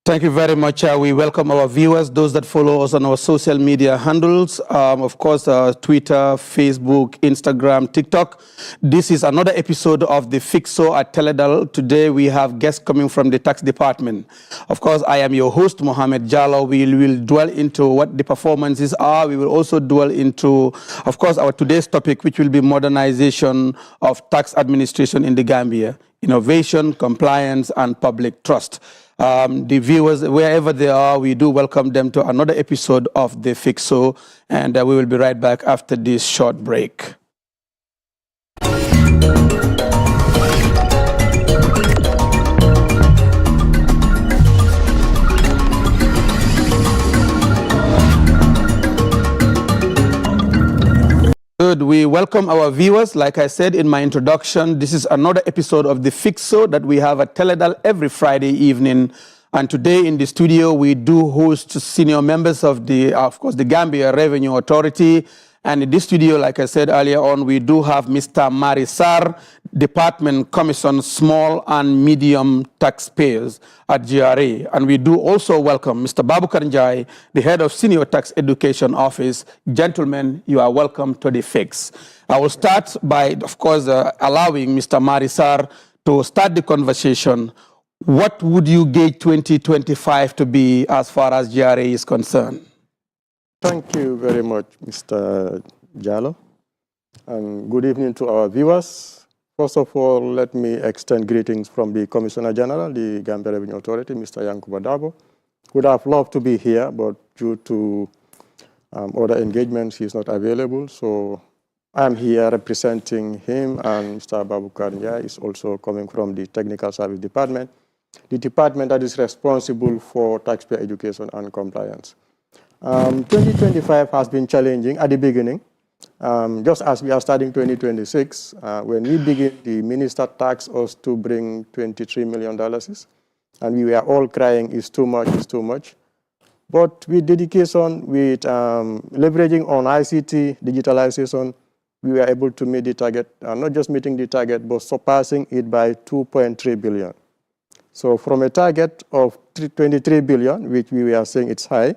Thank you very much. We welcome our viewers, those that follow us on our social media handles, of course, Twitter, Facebook, Instagram, TikTok. This is another episode of the Fixo at Teledal. Today we have guests coming from the tax department. Of course, I am your host, Mohamed Jallo. We will dwell into what the performances are. We will also dwell into, of course, our today's topic, which will be modernization of tax administration in the Gambia, innovation, compliance, and public trust. The viewers, wherever they are, we do welcome them to another episode of The Fixo, and we will be right back after this short break. Good. We welcome our viewers. Like I said in my introduction, this is another episode of The Fixo that we have at Teledal every Friday evening. And today in the studio, we do host senior members of the Gambia Revenue Authority. And in this studio, like I said earlier on, we do have Mr. Marisar, Department Commission Small and Medium Taxpayers at GRA. And we do also welcome Mr. Babu Karanjai, the Head of Senior Tax Education Office. Gentlemen, you are welcome to the Fix. I will start by, of course, allowing Mr. Marisar to start the conversation. What would you gauge 2025 to be as far as GRA is concerned? Thank you very much, Mr. Jallo, and good evening to our viewers. First of all, let me extend greetings from the Commissioner General, the Gambia Revenue Authority, Mr. Yankuba Dabo. Would have loved to be here, but due to other engagements, he is not available. So I'm here representing him, and Mr. Babu Karnya is also coming from the Technical Service Department, the department that is responsible for taxpayer education and compliance. 2025 has been challenging at the beginning. Just as we are starting 2026, when we begin, the minister tasked us to bring $23 million, and we were all crying, it's too much, it's too much. But with dedication, with leveraging on ICT, digitalization, we were able to meet the target, not just meeting the target, but surpassing it by 2.3 billion. So from a target of 23 billion, which we were saying it's high,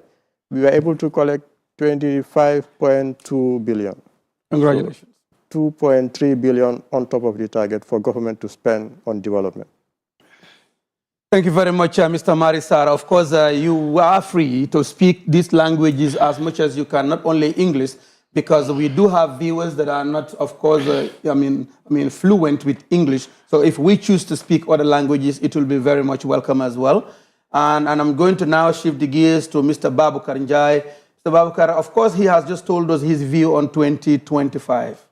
we were able to collect 25.2 billion. Congratulations. So 2.3 billion on top of the target for government to spend on development. Thank you very much, Mr. Marisar. Of course, you are free to speak these languages as much as you can, not only English, because we do have viewers that are not, of course, fluent with English. So if we choose to speak other languages, it will be very much welcome as well. And I'm going to now shift the gears to Mr. Babu Karanjai. Mr. Babu Kar, of course, he has just told us his view on 2025.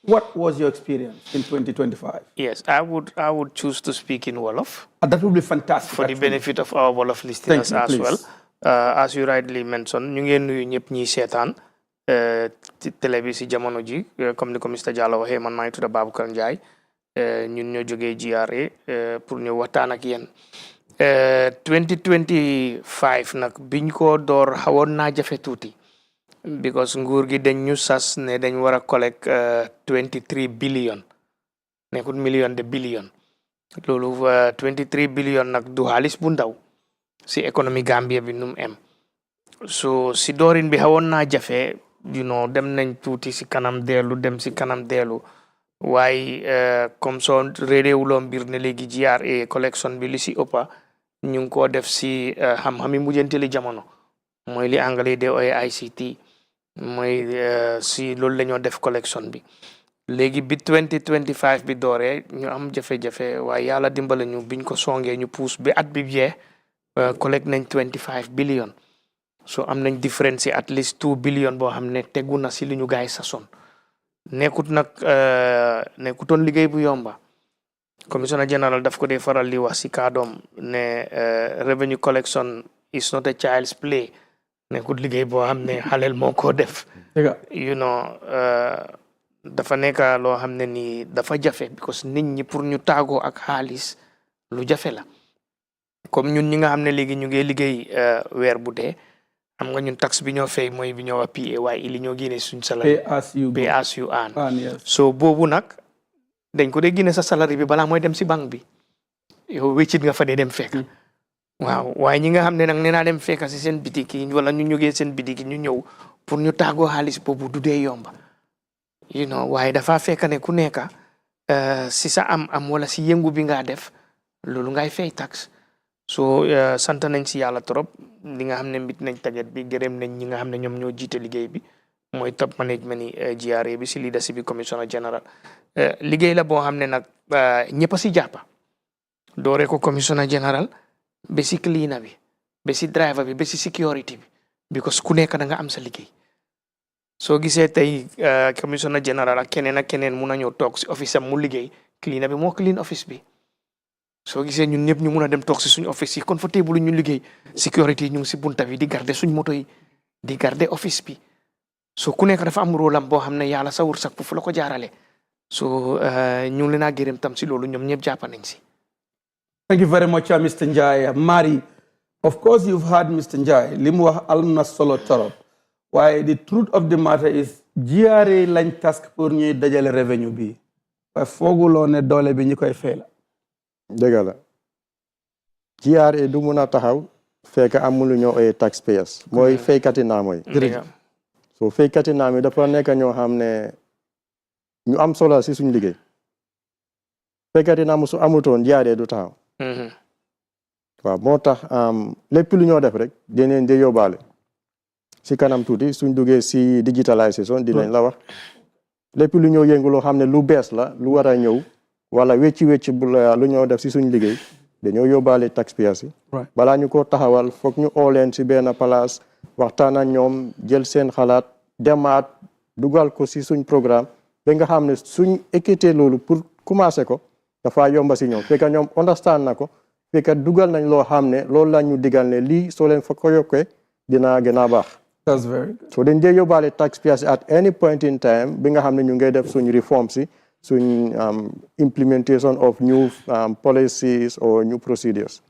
What was your experience in 2025? Yes, I would choose to speak in Wolof. That would be fantastic. For the benefit of our Wolof listeners as well. As you rightly mentioned, ñu ngi nuyu ñëpp ñi sétane télé bi ci jamono ji comme ni ko Mr. Jallo waxé man may tudda Babu Karanjai ñun ñoo joggé GRA pour ñu waxtaan ak yeen 2025 nak biñ ko door xawon na jafé tuuti because nguur gi dañ ñu sas ne dañ wara collect 23 billion nekut million de billion lolu 23 billion nak du xaliss bu ndaw si économie Gambia bi num em so si dorin bi xawon na jafé dem nañ tuuti si kanam delu dem si kanam delu waye comme so rédéwulom bir ne légui GRA collection bi li si opa ñu ngi ko def si xam-xami mujjanteli jamono moy li anglais de ICT moy si loolu lañu def collection bi légui bi 2025 bi dooré ñu am jafe-jafe waaye yàlla dimbale ñu biñ ko songé ñu pousse bi at bi bié collect nañ 25 billion so am nañ différence at least 2 billion boo xam ne tegu na si li ñu gaay sason nekkutoon liggéey bu yomba commissioner general daf ko dee faral di wax si kaadoom ne revenue collection is not a child's play nekkut liggéey boo xam ne xaleel moo ko def dafa nekk loo xam ne nii dafa jafe because nit ñi pour ñu taagoo ak xaalis lu jafe la comme ñun ñi nga xam ne léegi ñu ngi liggéey weer bu dee xam nga ñun tax bi ñoo fay mooy bi ñoo wax PAYE li ñoo génne suñ salary pay as you earn so boobu nag dañ ko dee génne sa salary bi balaa mooy dem si banque bi yow wéccit nga fa dee dem fekk waaw waaye ñi nga xam ne nag nee naa dem fekk si seen bitik yi wala ñu jógee seen bitik yi ñu ñëw pour ñu taagoo xaalis boobu du dee yomba waaye dafa fekk ne ku nekk si sa am wala si yëngu bi nga def loolu ngay fay tax so sant nañ si yàlla trop li nga xam ne mbit nañ taget bi gërëm nañ ñi nga xam ne ñoom ñoo jiite liggéey bi mooy top management yi GRA bi si leadership bi commissioner general liggéey la boo xam ne nag ñëpp a si jàppa doore ko commissioner general ba si cleaner bi ba si driver bi ba si security bi because ku nekk da nga am sa liggéey soo gisee tey commissioner general ak keneen mun a ñëw toog si office am mu liggéey cleaner bi moo clean office bi soo gisee ñun ñëpp ñu mun a dem toog si suñu office yi confortable ñu liggéey security ñu ngi si bunta bi di garder suñ moto yi di garder office bi so ku nekk dafa am rôle am boo xam ne yàlla sa wërsëg foofu la ko jaarale so ñu ngi leen a gërëm tam si loolu ñoom ñëpp jàpp nañ si. Thank you very much, Mr. Njie. Mari, of course you've heard Mr. Njie li mu wax am na solo torop waaye the truth of the matter is GRA lañ task pour ñuy dajale revenue bi waaye fooguloo ne doole bi ñu koy fay la. dëgg la GRA du mun a taxaw fekk amul ñoo ay taxpayers mooy faykati naa mooy so faykati naa mi dafa nekk ñoo xam ne ñu am solo si suñ liggéey faykati naa mu su amutoon GRA du taxaw waaw moo tax lépp lu ñoo def rek dineen di yóbbaale si kanam tuuti suñ duggee si digitalisation dinañ la wax lépp lu ñoo yëngu loo xam ne lu bees la lu war a ñëw wala wecci bu lu ñoo def si suñ liggéey dañoo yóbbaale taxpayers yi balaa ñu ko taxawal foog ñu oo leen si benn place waxtaan ak ñoom jël seen xalaat demaat dugal ko si suñ programme ba nga xam ne suñ équité loolu pour commencer ko dafa yomba si ñoom fekk ñoom understand na ko fekk dugal nañ loo xam ne loolu la ñu digal ne lii soo leen fa ko yokkee dina gën a baax. That's very good. So dañ dee yóbbaale taxpayers at any point in time bi nga xam ne ñu ngay def suñ reform si suñ implementation of new policies or new procedures.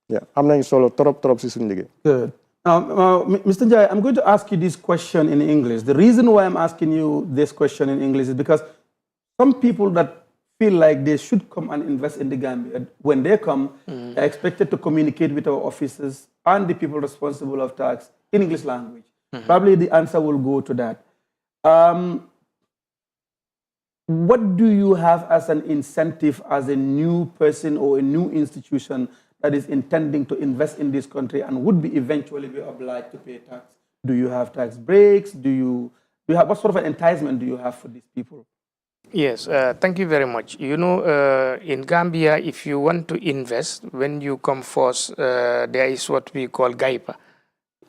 Yeah, am nañ solo trop si suñ liggéey. Good. Now, Mr. Njie, I'm going to ask you this question in English. The reason why I'm asking you this question in English is because some people that feel like they should come and invest in the Gambia, when they come, they're expected to communicate with our officers and the people responsible of tax in English language. Probably the answer will go to that. What do you have as an incentive as a new person or a new institution that is intending to invest in this country and would be eventually be obliged to pay tax? Do you have tax breaks? Do you have, what sort of an enticement do you have for these people? Yes, thank you very much. In Gambia, if you want to invest, when you come first, there is what we call GAIPA.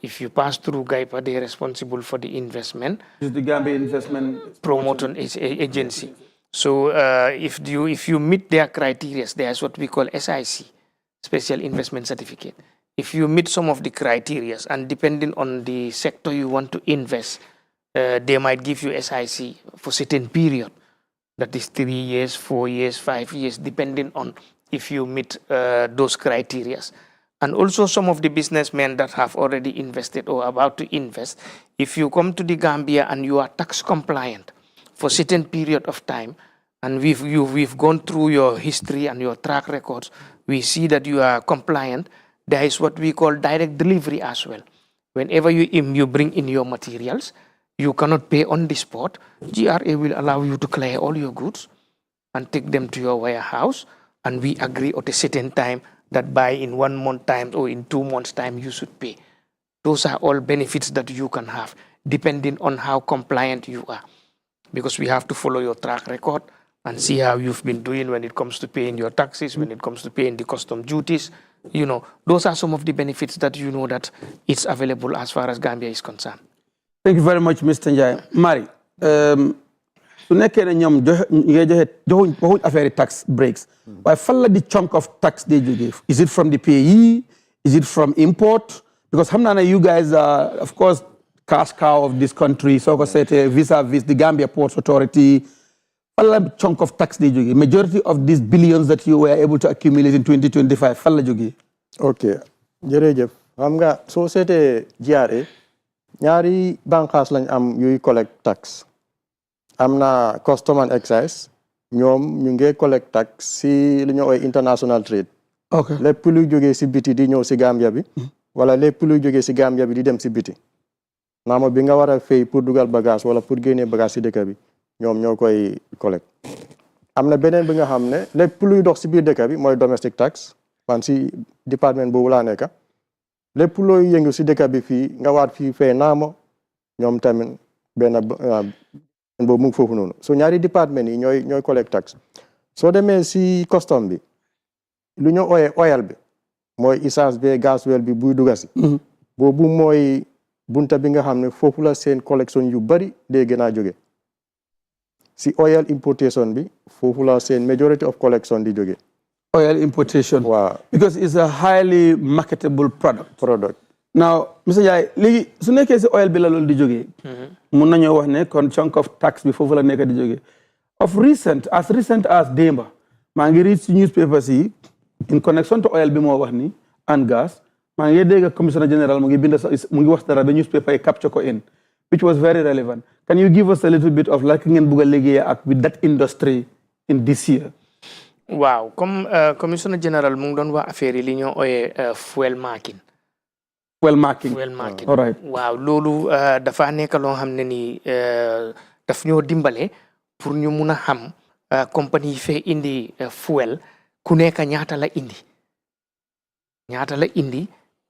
If you pass through GAIPA, they are responsible for the investment. This is the Gambia Investment Promotion Agency. So if you meet their criteria, there is what we call SIC, Special Investment Certificate. If you meet some of the criteria, and depending on the sector you want to invest, they might give you SIC for certain period. That is 3 years, 4 years, 5 years, depending on if you meet those criteria. And also some of the businessmen that have already invested or about to invest, if you come to the Gambia and you are tax compliant for certain period of time, and we've gone through your history and your track records, we see that you are compliant, there is what we call direct delivery as well. Whenever you bring in your materials, you cannot pay on the spot. GRA will allow you to clear all your goods and take them to your warehouse, and we agree at a certain time that by in 1 month time or in 2 months time you should pay. Those are all benefits that you can have depending on how compliant you are, because we have to follow your track record and see how you've been doing when it comes to paying your taxes, when it comes to paying the custom duties. Those are some of the benefits that that it's available as far as Gambia is concerned. Thank you very much, Mr. Njai. Mari, su nekkee ne ñoom waxuñ affaire tax breaks, waaye fan la di chunk of tax they give? Is it from the payee? Is it from import? Because xam naa ne you guys are, of course, cash cow of this country, soo ko seetee vis-à-vis the Gambia Ports Authority. Fan la chunk of tax they jógee? Majority of these billions that you were able to accumulate in 2025, fan la jógee? Ok, jërëjëf. Xam nga soo seetee GRA, ñaari bànqaas lañ am yuy collect tax. Am na custom and excise, ñoom ñu ngi collect tax si lu ñu ooy international trade. Ok. Lépp luy jógee si biti di ñëw si Gambia bi, wala lépp luy jógee si Gambia bi di dem si biti. Naamo bi nga war a fay pour dugal bagage wala pour génnee bagage si dëkk bi, ñoom ñoo koy collect. Am na beneen bi nga xam ne lépp luy dox si biir dëkk bi mooy domestic tax. Man si département boobu laa nekk. Lépp looy yëngu si dëkk bi fii nga waat fii fay naamo ñoom tamit benn boobu mu ngi foofu noonu. So ñaari département yi ñooy collect tax. Soo demee si custom bi lu ñu ooyee oil bi mooy essence bi gasoil bi buy dugga si. Boobu mooy bunta bi nga xam ne foofu la seen collection yu bari day gën a jóge. Si oil importation bi foofu la seen majority of collection di jóge. Oil importation. Wow. Because it's a highly marketable product. Now, Mr. Jai, léegi su nekkee si oil bi la loolu di jógee. Mun nañoo wax ne kon chunk of tax bi foofu la nekk di jógee. Of recent as démba maa ngi read si newspapers yi in connection to oil bi moo wax ni and gas maa ngi dégg commissioner general mu ngi wax dara ba newspaper yi capture ko in which was very relevant. Can you give us a little bit of like ngeen bugg a liggéey ak with that industry in this year? Waaw comme commissioner general mu ngi doon wax affaire yi li ñoo ooyee fuel marking. Fuel marking. All right. Waaw loolu dafa nekk loo xam ne ni daf ñoo dimbale pour ñu mun a xam compagnie yi fee indi fuel ku nekk ñaata la indi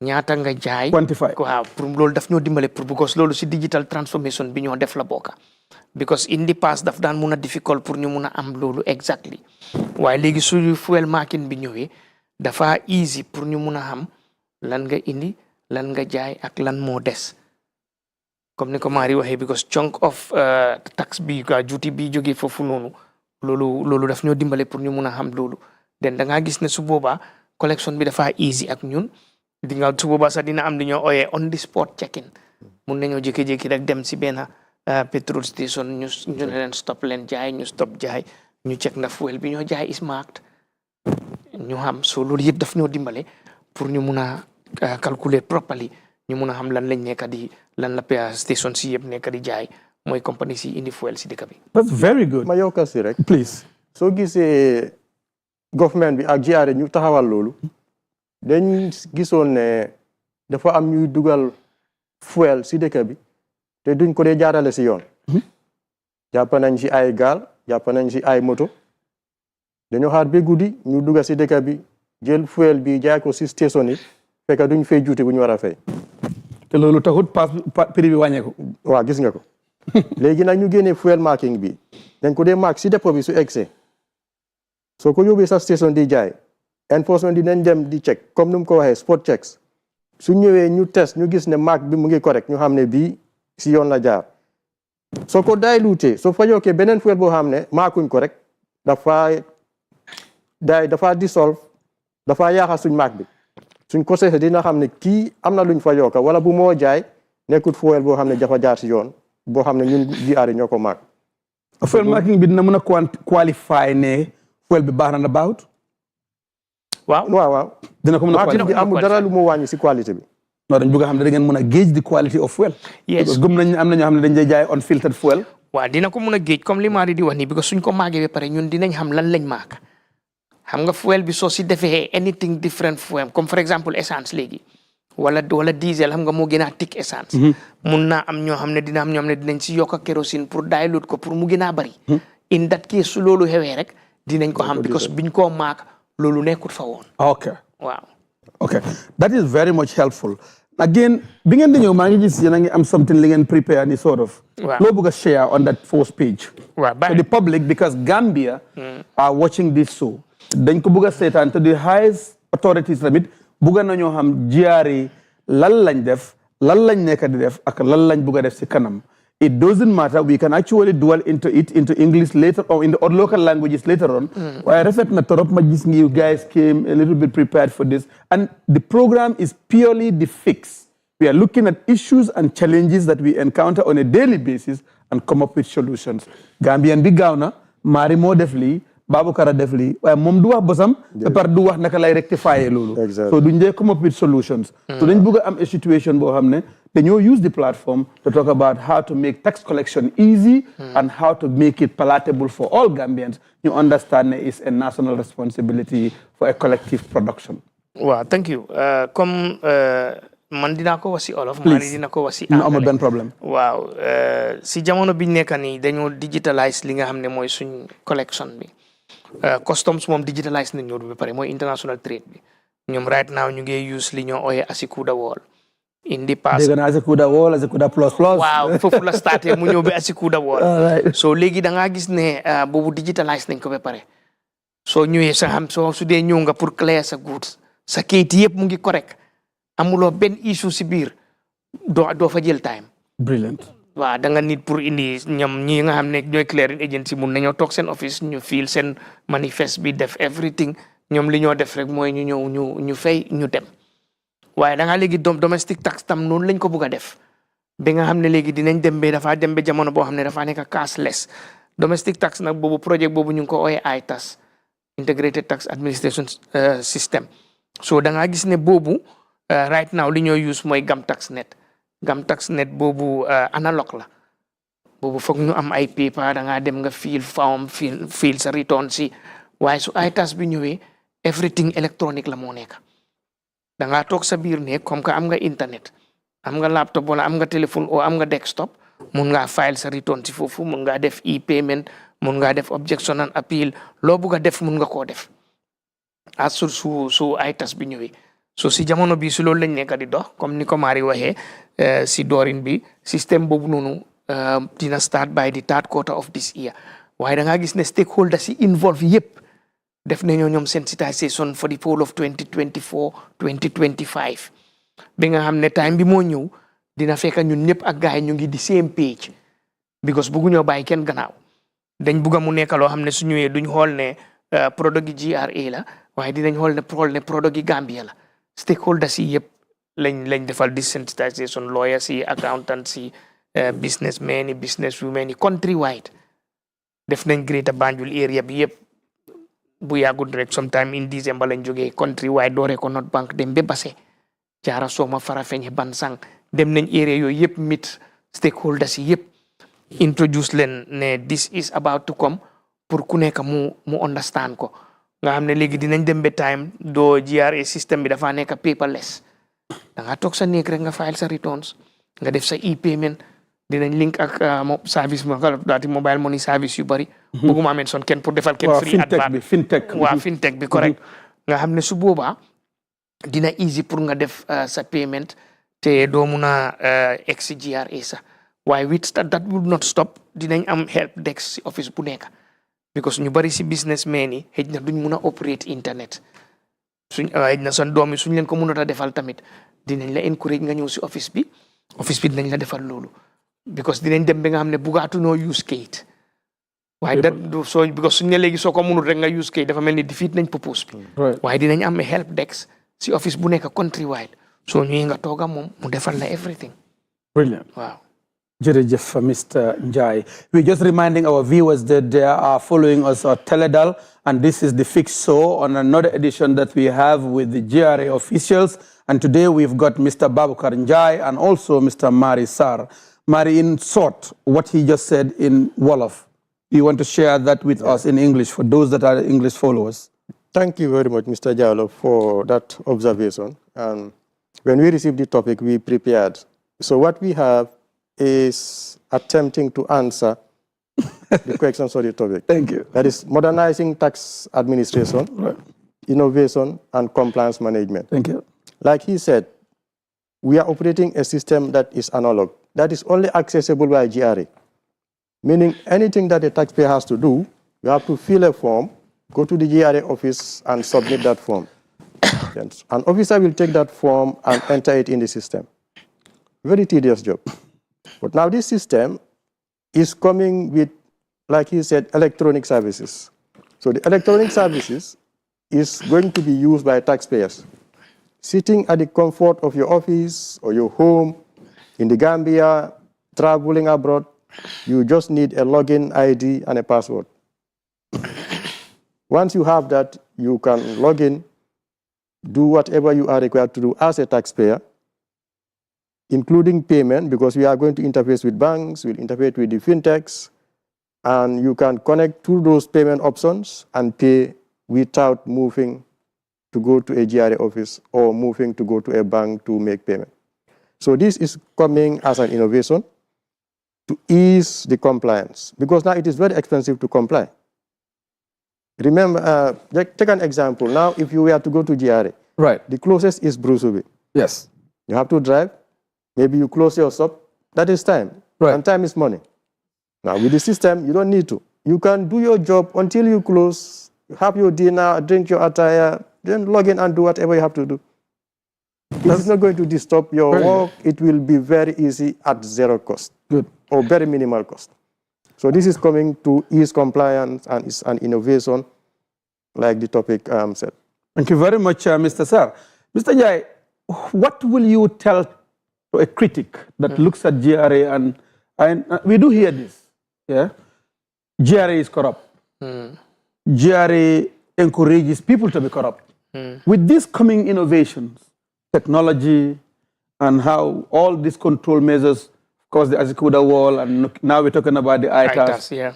ñaata nga jaay. Quantify. Waaw pour loolu daf ñoo dimbale pour because loolu si digital transformation bi ñoo def la bokka because in the past daf daan mun a difficult pour ñu mun a am loolu exactly waaye léegi su fuel marking bi ñëwee dafa easy pour ñu mun a xam lan nga indi lan nga jaay ak lan moo des comme ni ko Mari waxee because chunk of tax bi duty bi jógee foofu noonu loolu daf ñoo dimbale pour ñu mun a xam loolu den da ngaa gis ne su boobaa collection bi dafa easy ak ñun di nga su boobaa sax dina am li ñoo ooyee on the spot check-in mun nañoo jékki-jékki rek dem si benn petrol station ñu ne leen stop leen jaay ñu stop jaay ñu check na fuel bi ñoo jaay is marked ñu xam so loolu yëpp daf ñoo dimbale pour ñu mun a calculer properly ñu mun a xam lan lañ nekk di lan la péage station si yëpp nekk di jaay mooy compagnie si indi fuel si dëkk bi. That's very good. ma yokk si rek. Please. soo gisee government bi ak GRA ñu taxawal loolu dañ gisoon ne dafa am ñuy dugal fuel si dëkk bi te duñ ko dee jaarale si yoon. jàpp nañ si ay gaal jàpp nañ si ay moto dañoo xaar ba guddi ñu dugal si dëkk bi jël fuel bi jaay ko si station yi fekk duñ fay juuti bu ñu war a fay. te loolu taxut prix bi wàññeeku. waaw gis nga ko. léegi nag ñu génnee fuel marking bi dañ ko dee mark si dépôt bi su excès soo ko yóbbee sa station di jaay enforcement dinañ dem di check comme ni mu ko waxee spot checks su ñëwee ñu test ñu gis ne mark bi mu ngi correct ñu xam ne bii si yoon la jaar soo ko dilute soo fa yokkee beneen fuel boo xam ne markuñ ko rek dafa dissolve dafa yaaxa suñ mark bi suñ ko seetee dina xam ne kii am na luñ fa yokka wala bu moo jaay nekkut fuel boo xam ne dafa jaar si yoon boo xam ne ñun GRA ñoo ko mark. fuel marking bi dina mën a qualify ne fuel bi baax na about. waaw. dina ko mën a marking bi amul dara lu mu wàññi si qualité bi. non dañ bëgg a xam ne da ngeen mën a gauge the quality of fuel. yes gëm nañ am na ñoo xam ne dañ lay jaay unfiltered fuel. waaw dina ko mën a gauge comme li Mari di wax nii because suñ ko maagee ba pare ñun dinañ xam lan lañ maak xam nga fuel bi soo si defee anything different fuel comme for exemple essence léegi wala diesel xam nga moo gën a tig essence. mun naa am ñoo xam ne dina am ñoo xam ne dinañ si yokk kérosine pour dilute ko pour mu gën a bari. in that case su loolu xewee rek dinañ ko xam because biñ koo maak loolu nekkut fa woon. okay waaw. okay that is very much helpful Again, being in the new managers, I'm something like prepare any sort of. No book share on that first page. Wow. So the public, because Gambia are watching this show, then ko buga setan to the highest authorities limit, buga na ñoo xam GRA lan lañ def, lan lañ nekk di def, ak lan lañ buga def si kanam. It doesn't matter. We can actually dwell into English later or in the local languages later on. Why reflect na torop ma gis you guys came a little bit prepared for this. And the program is purely the fix. We are looking at issues and challenges that we encounter on a daily basis and come up with solutions. Gambian bi gawna, mari mo def li, Baboucarr def li, waaye mom du wax bosam, par du wax naka lay rectifier lolu. So duñ dé come up with solutions. So dañ bëgg am a situation bo xamné then you use the platform to talk about how to make tax collection easy and how to make it palatable for all Gambians. You understand it's a national responsibility for a collective production. Wow, thank you. Comme man dina ko wasi olof, mari dina ko wasi no amul ben problème. Waaw, si jamono biñ nekk ni dañoo digitalize li nga xamne moy suñ collection bi. Customs mom digitalize nañ ñoo ba pare moy international trade bi. Ñom right now ñu ngi use li ñoo oyé asikuda wall. In the past, dégg naa Asikuda wall, Asikuda plus. Waaw, foofu la starté mu ñëw bi Asikuda wall. So léegi da nga gis ne boobu digitalize nañ ko ba pare. Soo ñëwee sa xam soo su dee ñëw nga pour clear sa goods sa kayit yëpp mu ngi correct amuloo benn issue si biir doo fa jël time. Brilliant. Waaw da nga nit pour indi ñoom ñi nga xam ne ñooy clearing agency mun nañoo toog seen office ñu fiil seen manifeste bi def everything ñoom li ñoo def rek mooy ñu ñëw ñu fay ñu dem. waaye da nga léegi domestic tax tam noonu lañ ko bugg a def ba nga xam ne léegi dinañ dem ba dafa dem ba jamono boo xam ne dafa nekk cashless domestic tax nag boobu projet boobu ñu ngi ko ooyee ITAS integrated tax administration system. So da nga gis ne boobu right now li ñoo use mooy GamTaxNet boobu analog la boobu foog ñu am ay paper da nga dem nga fill form fill sa return si waaye su ITAS bi ñëwee everything electronic la moo nekk. da nga toog sa biir ne comme que am nga internet am nga laptop wala am nga téléphone o am nga desktop mun ngaa file sa return si foofu mun ngaa def e-payment mun ngaa def objection and appeal loo bugg a def mun nga koo def as su ITAS bi ñëwee. So si jamono bi su loolu lañ nekk di dox comme ni ko Mari waxee si doorin bi système boobu noonu dina start by the third quarter of this year waaye da nga gis ne stakeholders si involve yëpp def nañoo ñoom sensitization for the whole of 2024-2025 bi nga xam ne time bi moo ñëw dina fekk ñun ñëpp ak gaay ñu ngi di same page because bëgguñoo bàyyi kenn gannaaw dañ bugga mu nekk loo xam ne su ñëwee duñ xool ne produit gi GRA la waaye dinañ xool ne produit gi Gambia la stakeholders yi yëpp lañ defal di sensitization lawyers yi accountants yi businessmen yi businesswomen yi countrywide def nañ Greater Banjul area bi yëpp bu yàggul rek sometime in December lañ jógee country waaye dooree ko North Bank dem ba Basse jaara sooma Farafenni Bansang dem nañ area yooyu yëpp mit stakeholders yi yëpp introduce leen ne this is about to come pour ku nekk mu understand ko nga xam ne léegi dinañ dem ba time doo GRA système bi dafa nekk paperless da nga toog sa néeg rek nga file sa returns nga def sa e-payment dinañ link ak service daati mobile money service yu bari bëgguma mention kenn pour defal kenn free advert fintech bi correct nga xam ne su boobaa dina easy pour nga def sa payment te doo mun a ex GRA sax waaye with that would not stop dinañ am help desk si office bu nekk because ñu bari si businessmen yi xëj na duñ mun a operate internet xëj na seen doom yi suñ leen ko mënut a defal tamit dinañ la encourage nga ñëw si office bi dinañ la defal loolu because dinañ dem ba nga xam ne bugaatuñoo use kayit waaye because suñ ne léegi soo ko mënul rek nga use kayit dafa mel ni defeat nañ purpose bi waaye dinañ am help desk si office bu nekk countrywide soo ñëwee nga tooga moom mu defal la everything. Brilliant. Wow. Jerejef, Mr. Njai. We're just reminding our viewers that they are following us on Teledal, and this is the Fix Show on another edition that we have with the GRA officials. And today we've got Mr. Baboucarr Njai and also Mr. Mari Sarr. Mari, in short, what he just said in Wolof, you want to share that with us in English for those that are English followers? Thank you very much, Mr. Jallo, for that observation. And when we received the topic, we prepared. So what we have is attempting to answer the questions of the topic. Thank you. That is modernizing tax administration, innovation, and compliance management. Thank you. Like he said, we are operating a system that is analog, that is only accessible by GRA. Meaning anything that a taxpayer has to do, you have to fill a form, go to the GRA office and submit that form. An officer will take that form and enter it in the system. Very tedious job. But now this system is coming with, like he said, electronic services. So the electronic services is going to be used by taxpayers. Sitting at the comfort of your office or your home in the Gambia, traveling abroad, you just need a login ID and a password. Once you have that, you can log in, do whatever you are required to do as a taxpayer, including payment, because we are going to interface with banks, we'll interface with the fintechs, and you can connect to those payment options and pay without moving to go to a GRA office or moving to go to a bank to make payment. So this is coming as an innovation to ease the compliance, because now it is very expensive to comply. Remember, take an example. Now, if you were to go to GRA, right, the closest is Brusubi. Yes. You have to drive. Maybe you close your shop. That is time. Right. And time is money. Now, with the system, you don't need to. You can do your job until you close, have your dinner, drink your attire, then log in and do whatever you have to do. It's not going to disturb your work. It will be very easy at zero cost. Good. Or very minimal cost. So this is coming to ease compliance and is an innovation, like the topic said. Thank you very much, Mr. Sir. Mr. Jai, what will you tell to a critic that looks at GRA and we do hear this, yeah? GRA is corrupt. GRA encourages people to be corrupt. With these coming innovations, technology, and how all these control measures, of course, the Azikuda wall, and now we're talking about the ITAS. Yeah.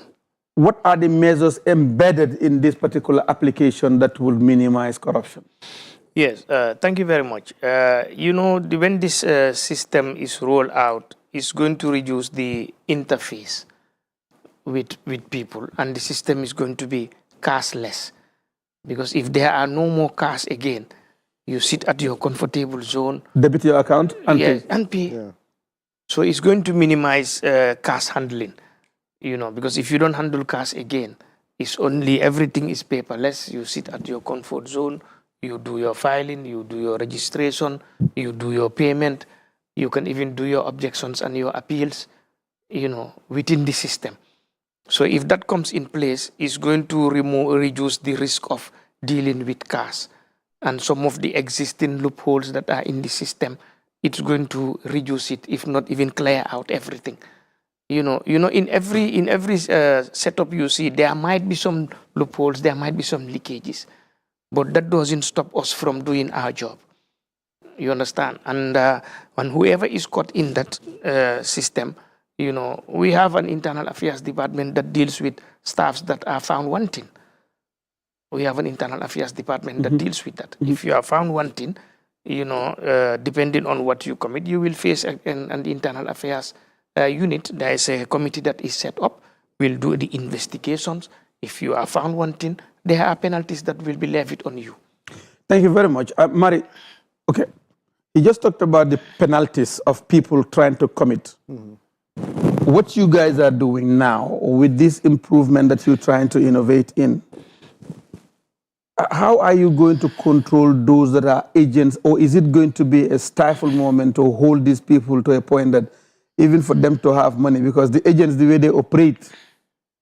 What are the measures embedded in this particular application that will minimize corruption? Yes, thank you very much. You know, when this system is rolled out, it's going to reduce the interface with people, and the system is going to be cashless. Because if there are no more cash again, you sit at your comfortable zone. Debit your account and pay. And pay. Yeah. So it's going to minimize cash handling, you know, because if you don't handle cash again, it's only everything is paperless. You sit at your comfort zone, you do your filing, you do your registration, you do your payment, you can even do your objections and your appeals, you know, within the system. So if that comes in place, it's going to reduce the risk of dealing with cash. And some of the existing loopholes that are in the system, it's going to reduce it, if not even clear out everything. You know, in every setup you see, there might be some loopholes, there might be some leakages, but that doesn't stop us from doing our job. You understand? And when whoever is caught in that system, you know, we have an internal affairs department that deals with staffs that are found wanting. We have an internal affairs department that deals with that. If you are found wanting, you know, depending on what you commit, you will face an internal affairs unit. There is a committee that is set up, will do the investigations. If you are found wanting, there are penalties that will be levied on you. Thank you very much. Mari, okay, you just talked about the penalties of people trying to commit. What you guys are doing now with this improvement that you're trying to innovate in, how are you going to control those that are agents, or is it going to be a stifle moment to hold these people to a point that even for them to have money, because the agents, the way they operate,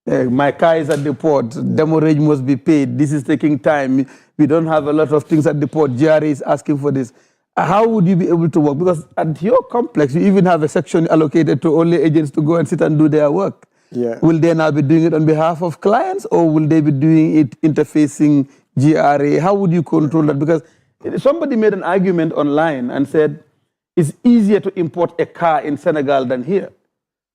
my car is at the port, demurrage must be paid, this is taking time, we don't have a lot of things at the port, GRA is asking for this. How would you be able to work? Because at your complex, you even have a section allocated to only agents to go and sit and do their work. Yeah. Will they now be doing it on behalf of clients, or will they be doing it interfacing GRA? How would you control that? Because somebody made an argument online and said it's easier to import a car in Senegal than here.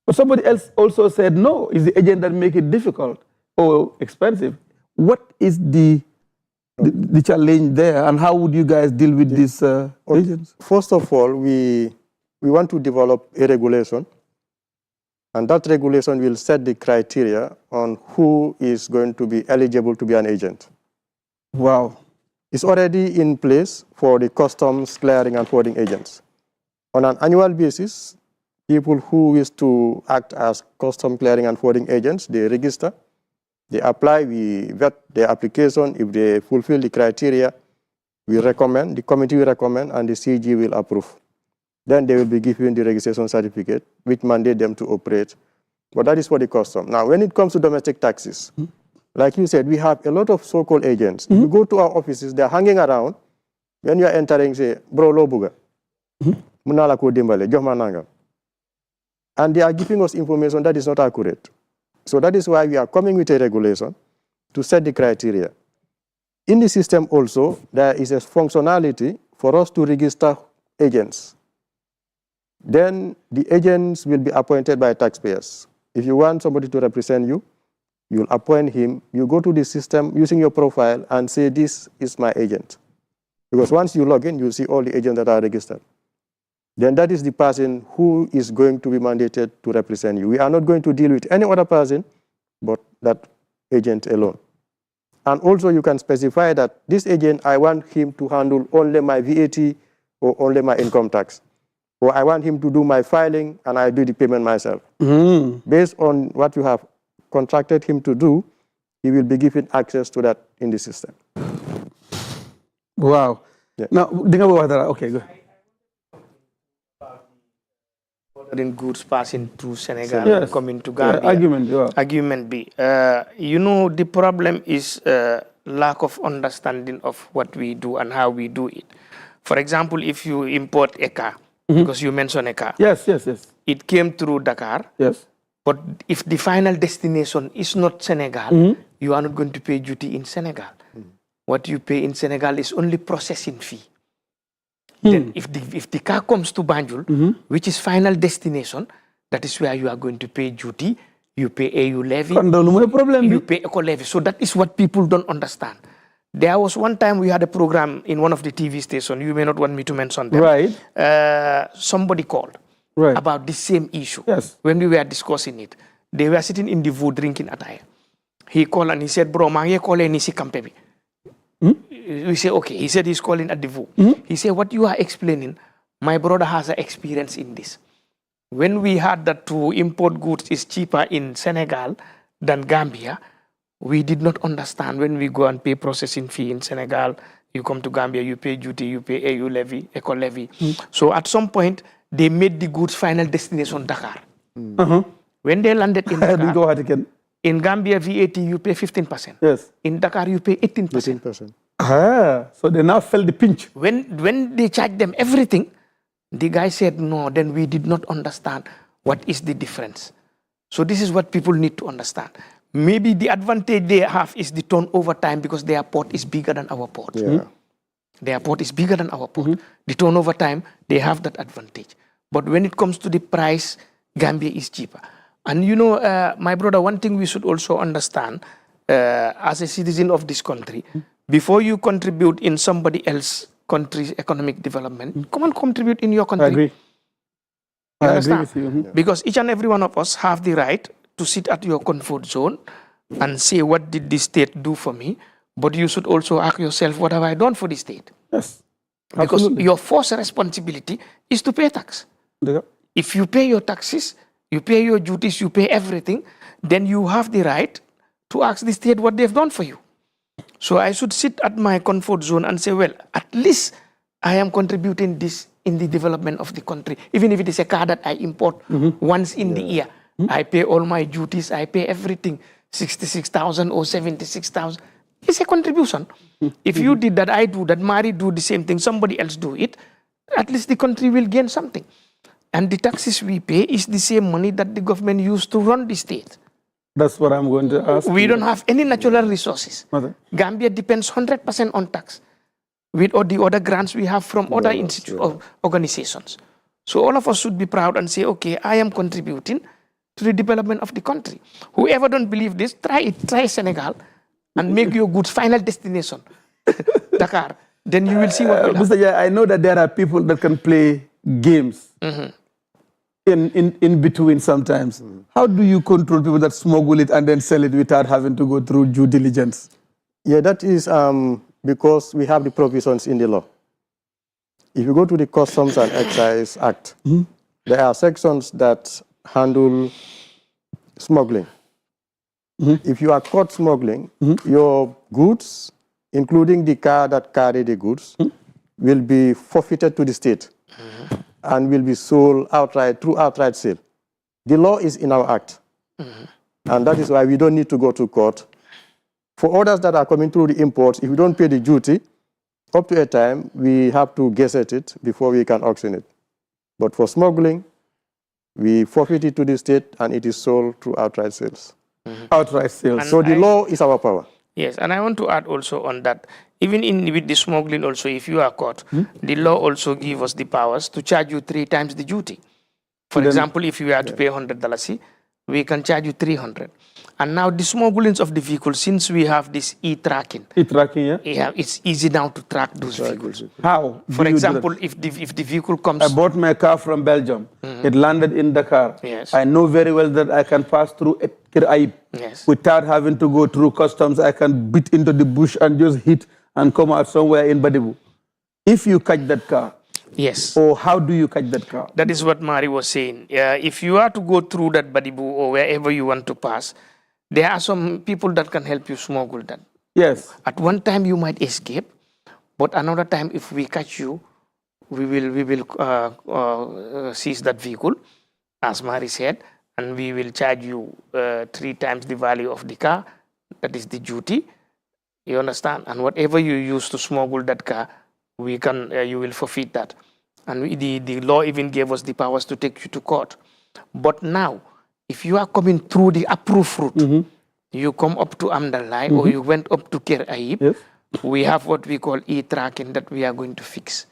But somebody else also said, no, it's the agent that make it difficult or expensive. What is the challenge there, and how would you guys deal with these agents? First of all, we want to develop a regulation, and that regulation will set the criteria on who is going to be eligible to be an agent. Wow. It's already in place for the customs clearing and forwarding agents. On an annual basis, people who wish to act as custom clearing and forwarding agents, they register, they apply, we vet their application. If they fulfill the criteria, we recommend, the committee will recommend, and the CG will approve. Then they will be given the registration certificate, which mandate them to operate. But that is for the custom. Now, when it comes to domestic taxes, like you said, we have a lot of so-called agents. If you go to our offices, they're hanging around. When you are entering, say, bro, lo buga. Munala ko dimbale, jox ma nangam. And they are giving us information that is not accurate. So that is why we are coming with a regulation to set the criteria. In the system also, there is a functionality for us to register agents. Then the agents will be appointed by taxpayers. If you want somebody to represent you, you'll appoint him. You go to the system using your profile and say, this is my agent. Because once you log in, you'll see all the agents that are registered. Then that is the person who is going to be mandated to represent you. We are not going to deal with any other person but that agent alone. And also you can specify that this agent, I want him to handle only my VAT or only my income tax. Or I want him to do my filing and I do the payment myself. Based on what you have contracted him to do, he will be given access to that in the system. Wow. Yeah. Now, okay, go. In goods passing through Senegal, coming to Gambia. Argument B. You know, the problem is lack of understanding of what we do and how we do it. For example, if you import a car, because you mentioned a car. Yes. It came through Dakar. Yes. But if the final destination is not Senegal, you are not going to pay duty in Senegal. What you pay in Senegal is only processing fee. Then if the car comes to Banjul, which is final destination, that is where you are going to pay duty, you pay AU levy, you pay eco levy. So that is what people don't understand. There was one time we had a program in one of the TV stations, you may not want me to mention them. Right. Somebody called about the same issue. Yes. When we were discussing it, they were sitting in the wood drinking attire. He called and he said, bro, mangi call nisi kampebi. We say, okay. He said he's calling at the VU. He said, what you are explaining, my brother has an experience in this. When we heard that to import goods is cheaper in Senegal than Gambia, we did not understand. When we go and pay processing fee in Senegal, you come to Gambia, you pay duty, you pay AU levy, eco levy. So at some point, they made the goods final destination Dakar. When they landed in Dakar, in Gambia, VAT, you pay 15%. Yes. In Dakar, you pay 18%. 18%. So they now felt the pinch. When they charged them everything, the guy said, no, then we did not understand what is the difference. So this is what people need to understand. Maybe the advantage they have is the turnover time because their port is bigger than our port. Their port is bigger than our port. The turnover time, they have that advantage. But when it comes to the price, Gambia is cheaper. And you know, my brother, one thing we should also understand as a citizen of this country, before you contribute in somebody else's country's economic development, come and contribute in your country. I agree. You I understand? agree with you. Because each and every one of us have the right to sit at your comfort zone and say, what did the state do for me? But you should also ask yourself, what have I done for the state? Yes. Because Absolutely. your first responsibility is to pay tax. If you pay your taxes, you pay your duties, you pay everything, then you have the right to ask the state what they've done for you. So I should sit at my comfort zone and say, well, at least I am contributing this in the development of the country. Even if it is a car that I import once in the year, I pay all my duties, I pay everything, 66,000 or 76,000. It's a contribution. If you did that, I do that, Mari do the same thing, somebody else do it, at least the country will gain something. And the taxes we pay is the same money that the government used to run the state. That's what I'm going to ask. We don't have any natural resources. Gambia depends 100% on tax with all the other grants we have from other organizations. So all of us should be proud and say, okay, I am contributing to the development of the country. Whoever don't believe this, try it. Try Senegal and make your goods final destination, Dakar. Then you will see what will happen. Mr. Jai, I know that there are people that can play games in between sometimes. How do you control people that smuggle it and then sell it without having to go through due diligence? Yeah, that is because we have the provisions in the law. if you go to the Customs and Excise Act, there are sections that handle smuggling. If you are caught smuggling, your goods, including the car that carry the goods, will be forfeited to the state and will be sold outright through outright sale. The law is in our act. And that is why we don't need to go to court. For orders that are coming through the imports, if we don't pay the duty, up to a time, we have to gazette it before we can auction it. But for smuggling, we forfeit it to the state and it is sold through outright sales. Outright sales. So the law is our power. Yes, and I want to add also on that, even with the smuggling also, if you are caught, the law also gives us the powers to charge you 3 times the duty. For example, if you have to pay $100, we can charge you 300. And now the smugglings of the vehicle, since we have this e-tracking, it's easy now to track those vehicles. How? For example, if the vehicle comes... I bought my car from Belgium. It landed in Dakar. Yes. I know very well that I can pass through Kiraib without having to go through customs. I can beat into the bush and just hit and come out somewhere in Badibu. If you catch that car, yes. Or how do you catch that car? That is what Mari was saying. If you are to go through that Badibu or wherever you want to pass, there are some people that can help you smuggle that. Yes. At one time you might escape, but another time if we catch you, we will seize that vehicle, as Mari said, and we will charge you 3 times the value of the car. That is the duty. You understand? And whatever you use to smuggle that car, we can you will forfeit that. And the law even gave us the powers to take you to court. But now, if you are coming through the approved route, you come up to Amdalai or you went up to Ker Aib, we have what we call e-tracking that we are going to fix.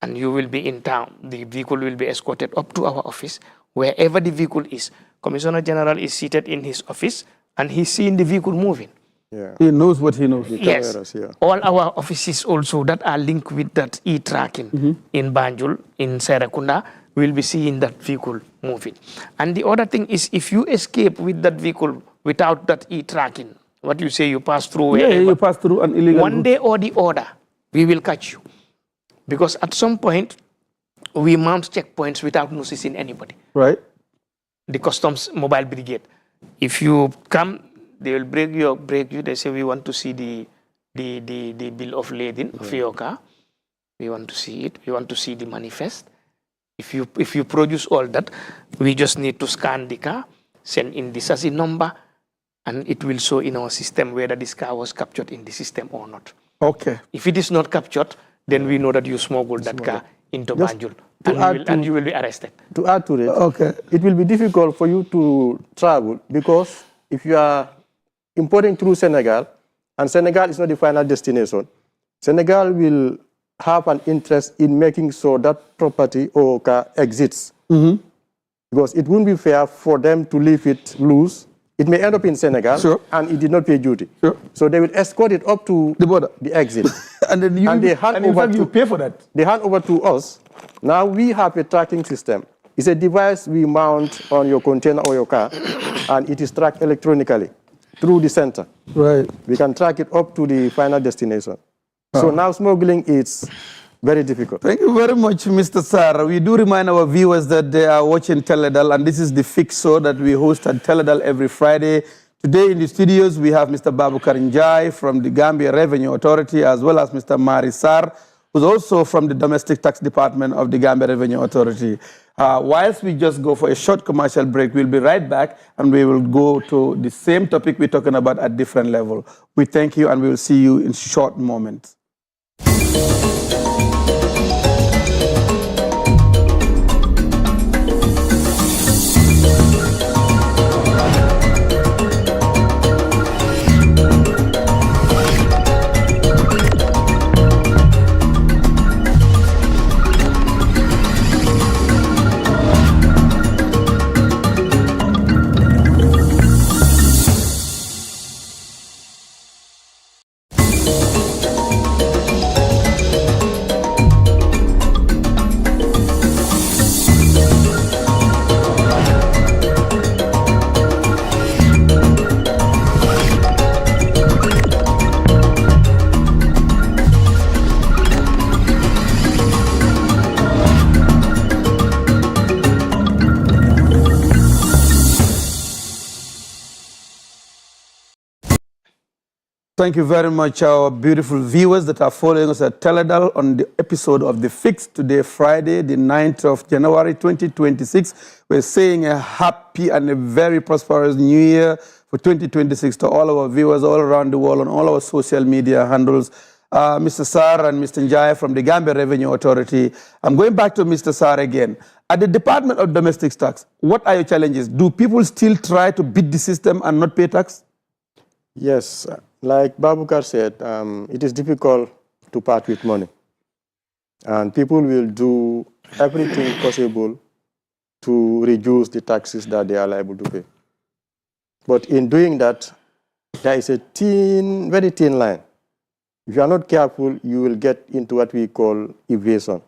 And you will be in town. The vehicle will be escorted up to our office. Wherever the vehicle is, Commissioner General is seated in his office and he's seeing the vehicle moving. Yeah. He knows what he knows. Yes. All our offices also that are linked with that e-tracking in Banjul, in Serakunda, will be seeing that vehicle moving. And the other thing is, if you escape with that vehicle without that e-tracking, what you say, you pass through wherever, you pass through an illegal one day or the other, we will catch you. Because at some point, we mount checkpoints without noticing anybody. Right. The customs mobile brigade. If you come, they will break you. They say, we want to see the bill of lading of your car. We want to see it. We want to see the manifest. If you produce all that, we just need to scan the car, send in the chassis number, and it will show in our system whether this car was captured in the system or not. Okay. If it is not captured, then we know that you smuggled that car into Banjul, and you will be arrested. To add to it, it will be difficult for you to travel because if you are importing through Senegal, and Senegal is not the final destination, Senegal will have an interest in making sure that property or car exits. Because it wouldn't be fair for them to leave it loose. It may end up in Senegal, and it did not pay duty. So they will escort it up to the border, the exit. and then you pay for that. They hand over to us. Now we have a tracking system. It's a device we mount on your container or your car, and it is tracked electronically through the center. Right. We can track it up to the final destination. So now smuggling is very difficult. Thank you very much, Mr. Sarr. We do remind our viewers that they are watching Teledal, and this is the Fix Show that we host at Teledal every Friday. Today in the studios, we have Mr. Babukar Njai from the Gambia Revenue Authority, as well as Mr. Mari Sarr, who's also from the Domestic Tax Department of the Gambia Revenue Authority. Whilst we just go for a short commercial break, we'll be right back, and we will go to the same topic we're talking about at different level. We thank you, and we will see you in short moments. Thank you very much, our beautiful viewers that are following us at Teledal on the episode of The Fix today, Friday, the 9th of January, 2026. We're saying a happy and a very prosperous new year for 2026 to all our viewers all around the world on all our social media handles. Mr. Sar and Mr. Njai from the Gambia Revenue Authority. I'm going back to Mr. Sar again. At the Department of Domestic Tax, what are your challenges? Do people still try to beat the system and not pay tax? Yes, like Babukar said, it is difficult to part with money. And people will do everything possible to reduce the taxes that they are liable to pay. But in doing that, there is a very thin line. If you are not careful, you will get into what we call evasion.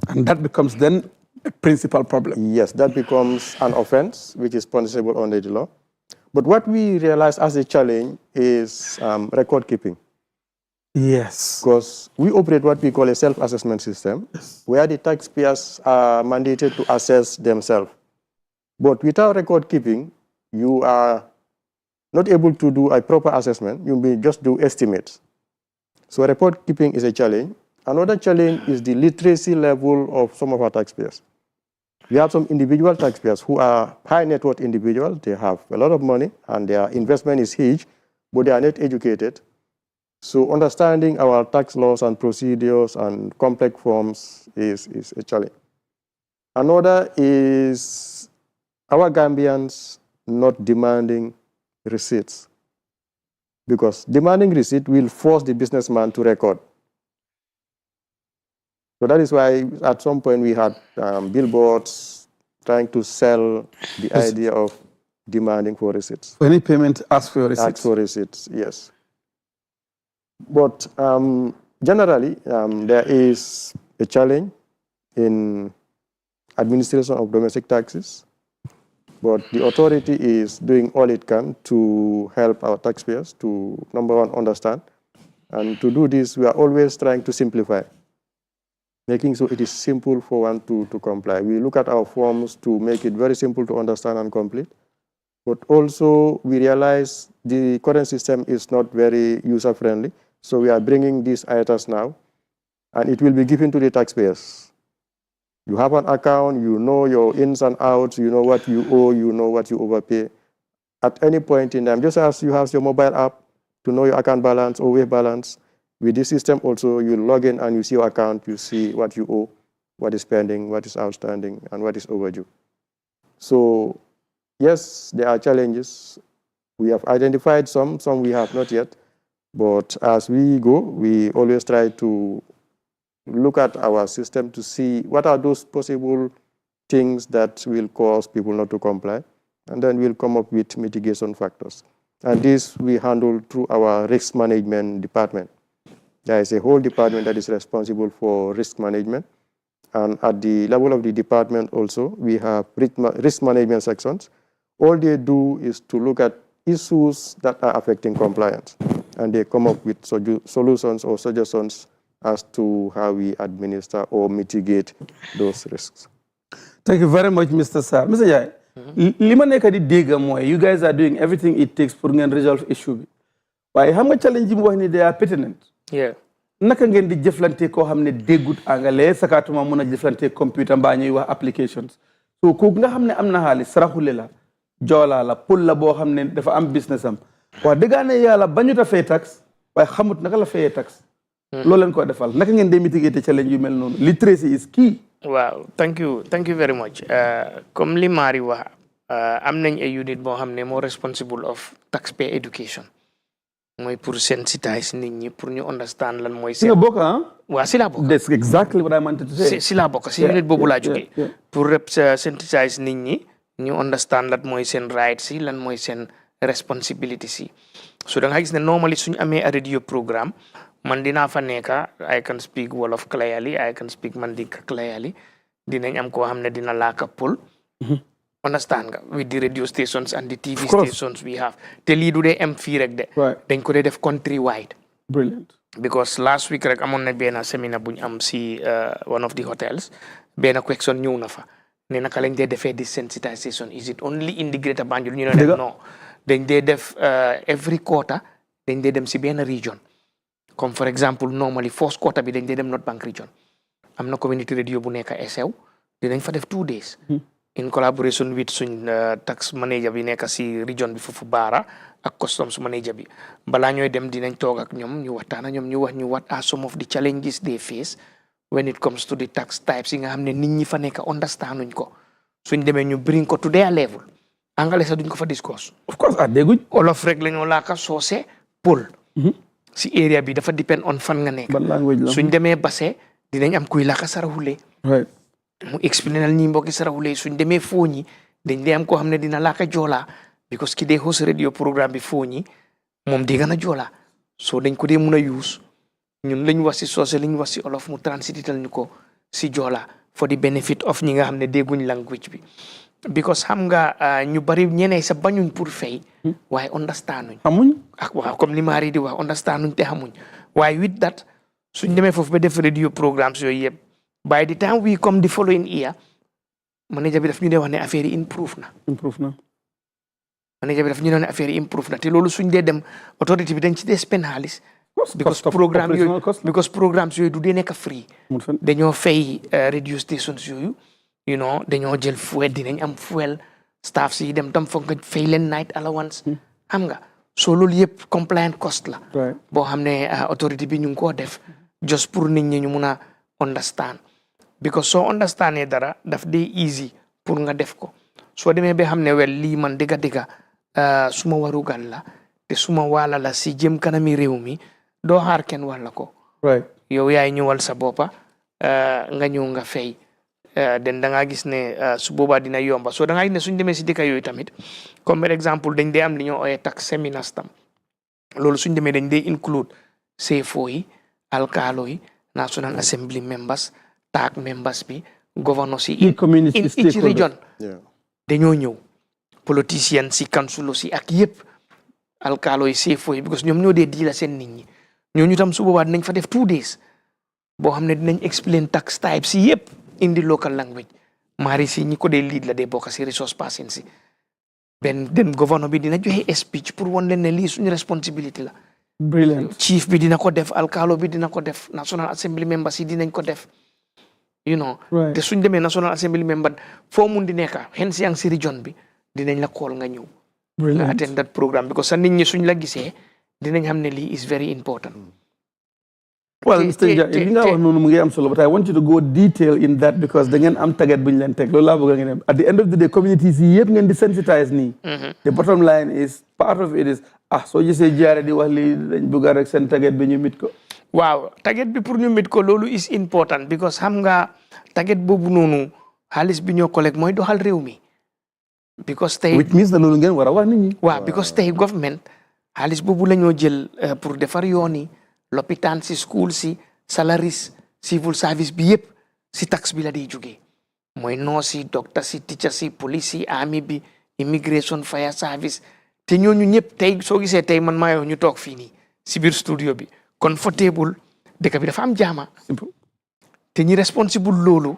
And that becomes then a principal problem. Yes, that becomes an offense, which is punishable under the law. But what we realize as a challenge is record keeping. Yes. Because we operate what we call a self-assessment system, where the taxpayers are mandated to assess themselves. But without record keeping, you are not able to do a proper assessment. You may just do estimates. So record keeping is a challenge. Another challenge is the literacy level of some of our taxpayers. We have some individual taxpayers who are high net worth individuals. They have a lot of money and their investment is huge, but they are not educated. So understanding our tax laws and procedures and complex forms is a challenge. Another is our Gambians not demanding receipts, because demanding receipt will force the businessman to record. So that is why at some point we had billboards trying to sell the idea of demanding for receipts. For any payment, ask for your receipts. Ask for receipts, yes. But generally, there is a challenge in administration of domestic taxes, but the authority is doing all it can to help our taxpayers to, number one, understand. And to do this, we are always trying to simplify, making sure it is simple for one to comply. We look at our forms to make it very simple to understand and complete. But also, we realize the current system is not very user-friendly. So we are bringing these items now, and it will be given to the taxpayers. You have an account, you know your ins and outs, you know what you owe, you know what you overpay. At any point in time, just as you have your mobile app to know your account balance or wave balance, with this system also, you log in and you see your account, you see what you owe, what is pending, what is outstanding, and what is overdue. So, yes, there are challenges. We have identified some we have not yet. But as we go, we always try to look at our system to see what are those possible things that will cause people not to comply. And then we'll come up with mitigation factors. And this we handle through our risk management department. There is a whole department that is responsible for risk management. And at the level of the department also, we have risk management sections. All they do is to look at issues that are affecting compliance. And they come up with solutions or suggestions as to how we administer or mitigate those risks. Thank you very much, Mr. Sar. Mr. Jai, you guys are doing everything it takes for to resolve issue. Why? How much challenge they are pertinent? Yeah. Naka ngeen di jëflante koo xam ne déggut anglais sakatuma mun a jëflante computer mbaa ñuy wax applications so kooku nga xam ne am na xaalis saraxule la joolaa la pul la boo xam ne dafa am business am wax dëggaane yàlla bañut a fay tax waaye xamut naka la fayee tax loolu leen ko defal naka ngeen dee mitigate challenge yu mel noonu literacy is key. Wow, thank you very much. Comme li Mari wax am nañ a unit boo xam ne moo responsible of taxpayer education mooy pour sensitize nit ñi pour ñu understand lan mooy seen. Si nga bokk ah. waaw si laa bokk. That's exactly what I wanted to say. si laa bokk si unit boobu laa jógee. pour sensitize nit ñi ñu understand lan mooy seen rights si lan mooy seen responsibility si so da nga gis ne normally suñu amee a radio programme man dinaa fa nekka I can speak Wolof clearly I can speak Mandinka clearly dinañ am koo xam ne dina laaka Pul. Understand nga with the radio stations and the TV stations we have te lii du dee am fii rek de dañ ko dee def country wide. Brilliant. Because last week rek amoon na benn seminar buñ am si one of the hotels benn question ñëw na fa ne naka lañ dee defee desensitization is it only in the Greater Banjul ñu ne no dañ dee def every quarter dañ dee dem si benn region comme for example normally first quarter bi dañ dee dem North Bank region am na community radio bu nekk SEW dinañ fa def 2 days in collaboration with suñ tax manager bi nekk si region bi foofu Baara ak customs manager bi balaa ñooy dem dinañ toog ak ñoom ñu waxtaan ak ñoom ñu wax ñu what are some of the challenges they face when it comes to the tax types yi nga xam ne nit ñi fa nekk understand nuñ ko suñ demee ñu bring ko to their level angale sax duñ ko fa discuss of course dégguñ olof rek la ñoo laaka soose pël si area bi dafa depend on fan nga nekk ban language la suñ demee base dinañ am kuy laaka saraxule mu explainal ñi mbokki saraxule suñ demee fooñi dañ dee am koo xam ne dina laaka joolaa because ki dee host radio programme bi fooñi moom di gën a joolaa so dañ ko dee mun a use ñun lañ wax si soose lañ wax si olof mu transital ñu ko si joolaa for the benefit of ñi nga xam ne dégguñ language bi because xam nga ñu bari ñeneen sa bañuñ pour fay waaye understanduñ xamuñ ak waaw comme li Marie di wax understanduñ te xamuñ waaye with that suñ demee foofu ba def radio programmes yooyu yëpp by the time we come the following year manager bi daf ñu dee wax ne affaire yi improve na manager bi daf ñu dee wax ne affaire yi improve na te loolu suñ dee dem autorité bi dañ ci dee spend xaalis because programmes yooyu du dee nekk free dañoo fay radio stations yooyu you know dañoo jël fuel dinañ am fuel staff si dem tam foog nga fay leen night allowance xam nga so loolu yëpp compliant cost la boo xam ne autorité bi ñu ngi koo def just pour nit ñi ñu mun a understand because soo understandee dara daf dee easy pour nga def ko soo demee ba xam ne wel lii man dëgga suma warugal la te suma waala la si jëm kanami réew mi doo xaar kenn walla ko yow yaay ñëwal sa boppa nga ñëw nga fay den da ngaa gis ne su boobaa dina yomba so da ngaa gis ne suñ demee si dëkk yooyu tamit comme par exemple dañ dee am li ñoo ooyee tax seminars tam loolu suñ demee dañ dee include CFO yi alkaalo yi National Assembly members TAC members bi governors yi in each region dañoo ñëw politicians si council si ak yëpp alkaalo yi CFO yi because ñoom ñoo dee diila seen nit ñi ñooñu tam su boobaa dinañ fa def 2 days boo xam ne dinañ explain tax types si yëpp in the local language mari si ñi ko dee lead la dee bokk si resource person si den gouverneur bi dina joxe speech pour won leen ne lii suñu responsibility la brilliant chief bi dina ko def alkaalo bi dina ko def National Assembly members yi dinañ ko def you know te suñ demee National Assembly member foo mun di nekka xen si yang si region bi dinañ la call nga ñëw nga attend that programme because sa nit ñi suñ la gisee dinañ xam ne lii is very important. Well, Mr. Jah, li nga wax noonu mu ngi am solo, but I want you to go detail in that because da ngeen am target bu ñu leen teg loolu laa bëgg ngeen at the end of the day communities yi yëpp ngeen di sensitize nii. The bottom line is part of it is soo gisee jaare di wax lii dañ bëgg rek seen target bi ñu mit ko. waaw target bi pour ñu mit ko loolu is important because xam nga target boobu noonu xaalis bi ñoo collect mooy doxal réew mi. because tey which means na loolu ngeen war a wax nit ñi. waaw because tey government xaalis boobu la ñoo jël pour defar yoon yi. lopitaan si school si salaries civil service bi yëpp si tax bi la day jógee mooy nurse si docteur si teacher si police si army bi immigration fire service te ñooñu ñëpp tey soo gisee tey man maa yow ñu toog fii nii si biir studio bi comfortable dëkk bi dafa am jaama te ñi responsible loolu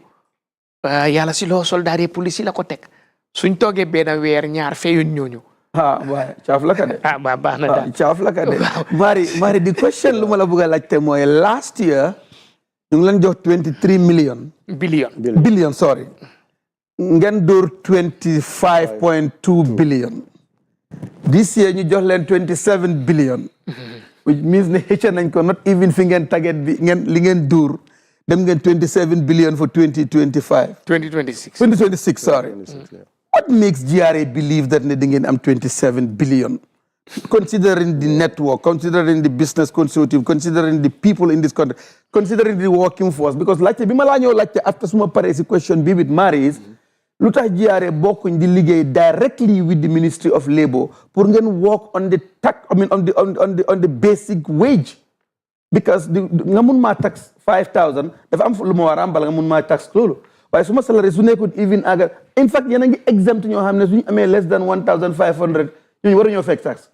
yàlla si loo soldat yi police yi la ko teg suñ toogee benn weer ñaar feyuñ ñooñu waaye caaf la ka de. baax na daal caaf la ka de. Mari the question lu ma la bëgg a laajte mooy last year ñu ngi leen jox 23 million. billion sorry. ngeen dóor 25.2 billion. this year ñu jox leen 27 billion. which means ne xëcc nañ ko not even fi ngeen target bi ngeen li ngeen dóor dem ngeen 27 billion for 2026. 2026 sorry. What makes GRA believe that they can am 27 billion? Considering the network, considering the business consortium, considering the people in this country, considering the working force. Because like after some party question be with Mary is, Luta GRA bokkuñ di liggéey directly with the Ministry of Labour pour ngeen work on the on the basic wage. Because nga mun ma tax 5,000 dafa am lu ma war a am bala nga mun ma tax loolu. waaye suma salaire su nekkul even aga in fact yéen a ngi exempt ñoo xam ne suñu amee less than 1,500 ñooñu waruñoo fekk tax.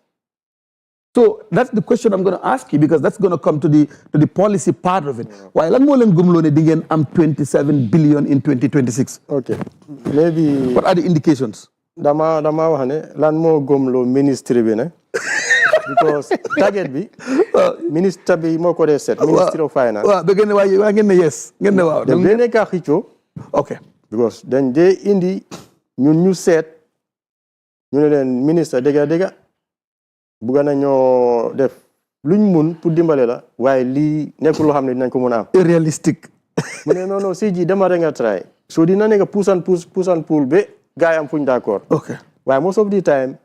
So that's the question I'm going to ask you because that's going to come to the policy part of it. waaye lan moo leen gëmloo ne di ngeen am 27 billion in 2026. Okay, maybe. What are the indications? dama wax ne lan moo gëmloo ministry bi ne because target bi ministre bi moo ko dee set Ministry of Finance waaw da ngeen ne waa ngeen ne yes ngeen ne waaw daf dee nekk a xëccoo ok because dañ dee indi ñun ñu seet ñu ne leen ministre dëgga bugga na ñoo def luñ mun pour dimbale la waaye lii nekkul loo xam ne dinañ ko mën a am irréalistique mu ne non si ji dama rek nga try so dina nekk push and pull ba gars yi am fuñ d'accord ok waaye most of the time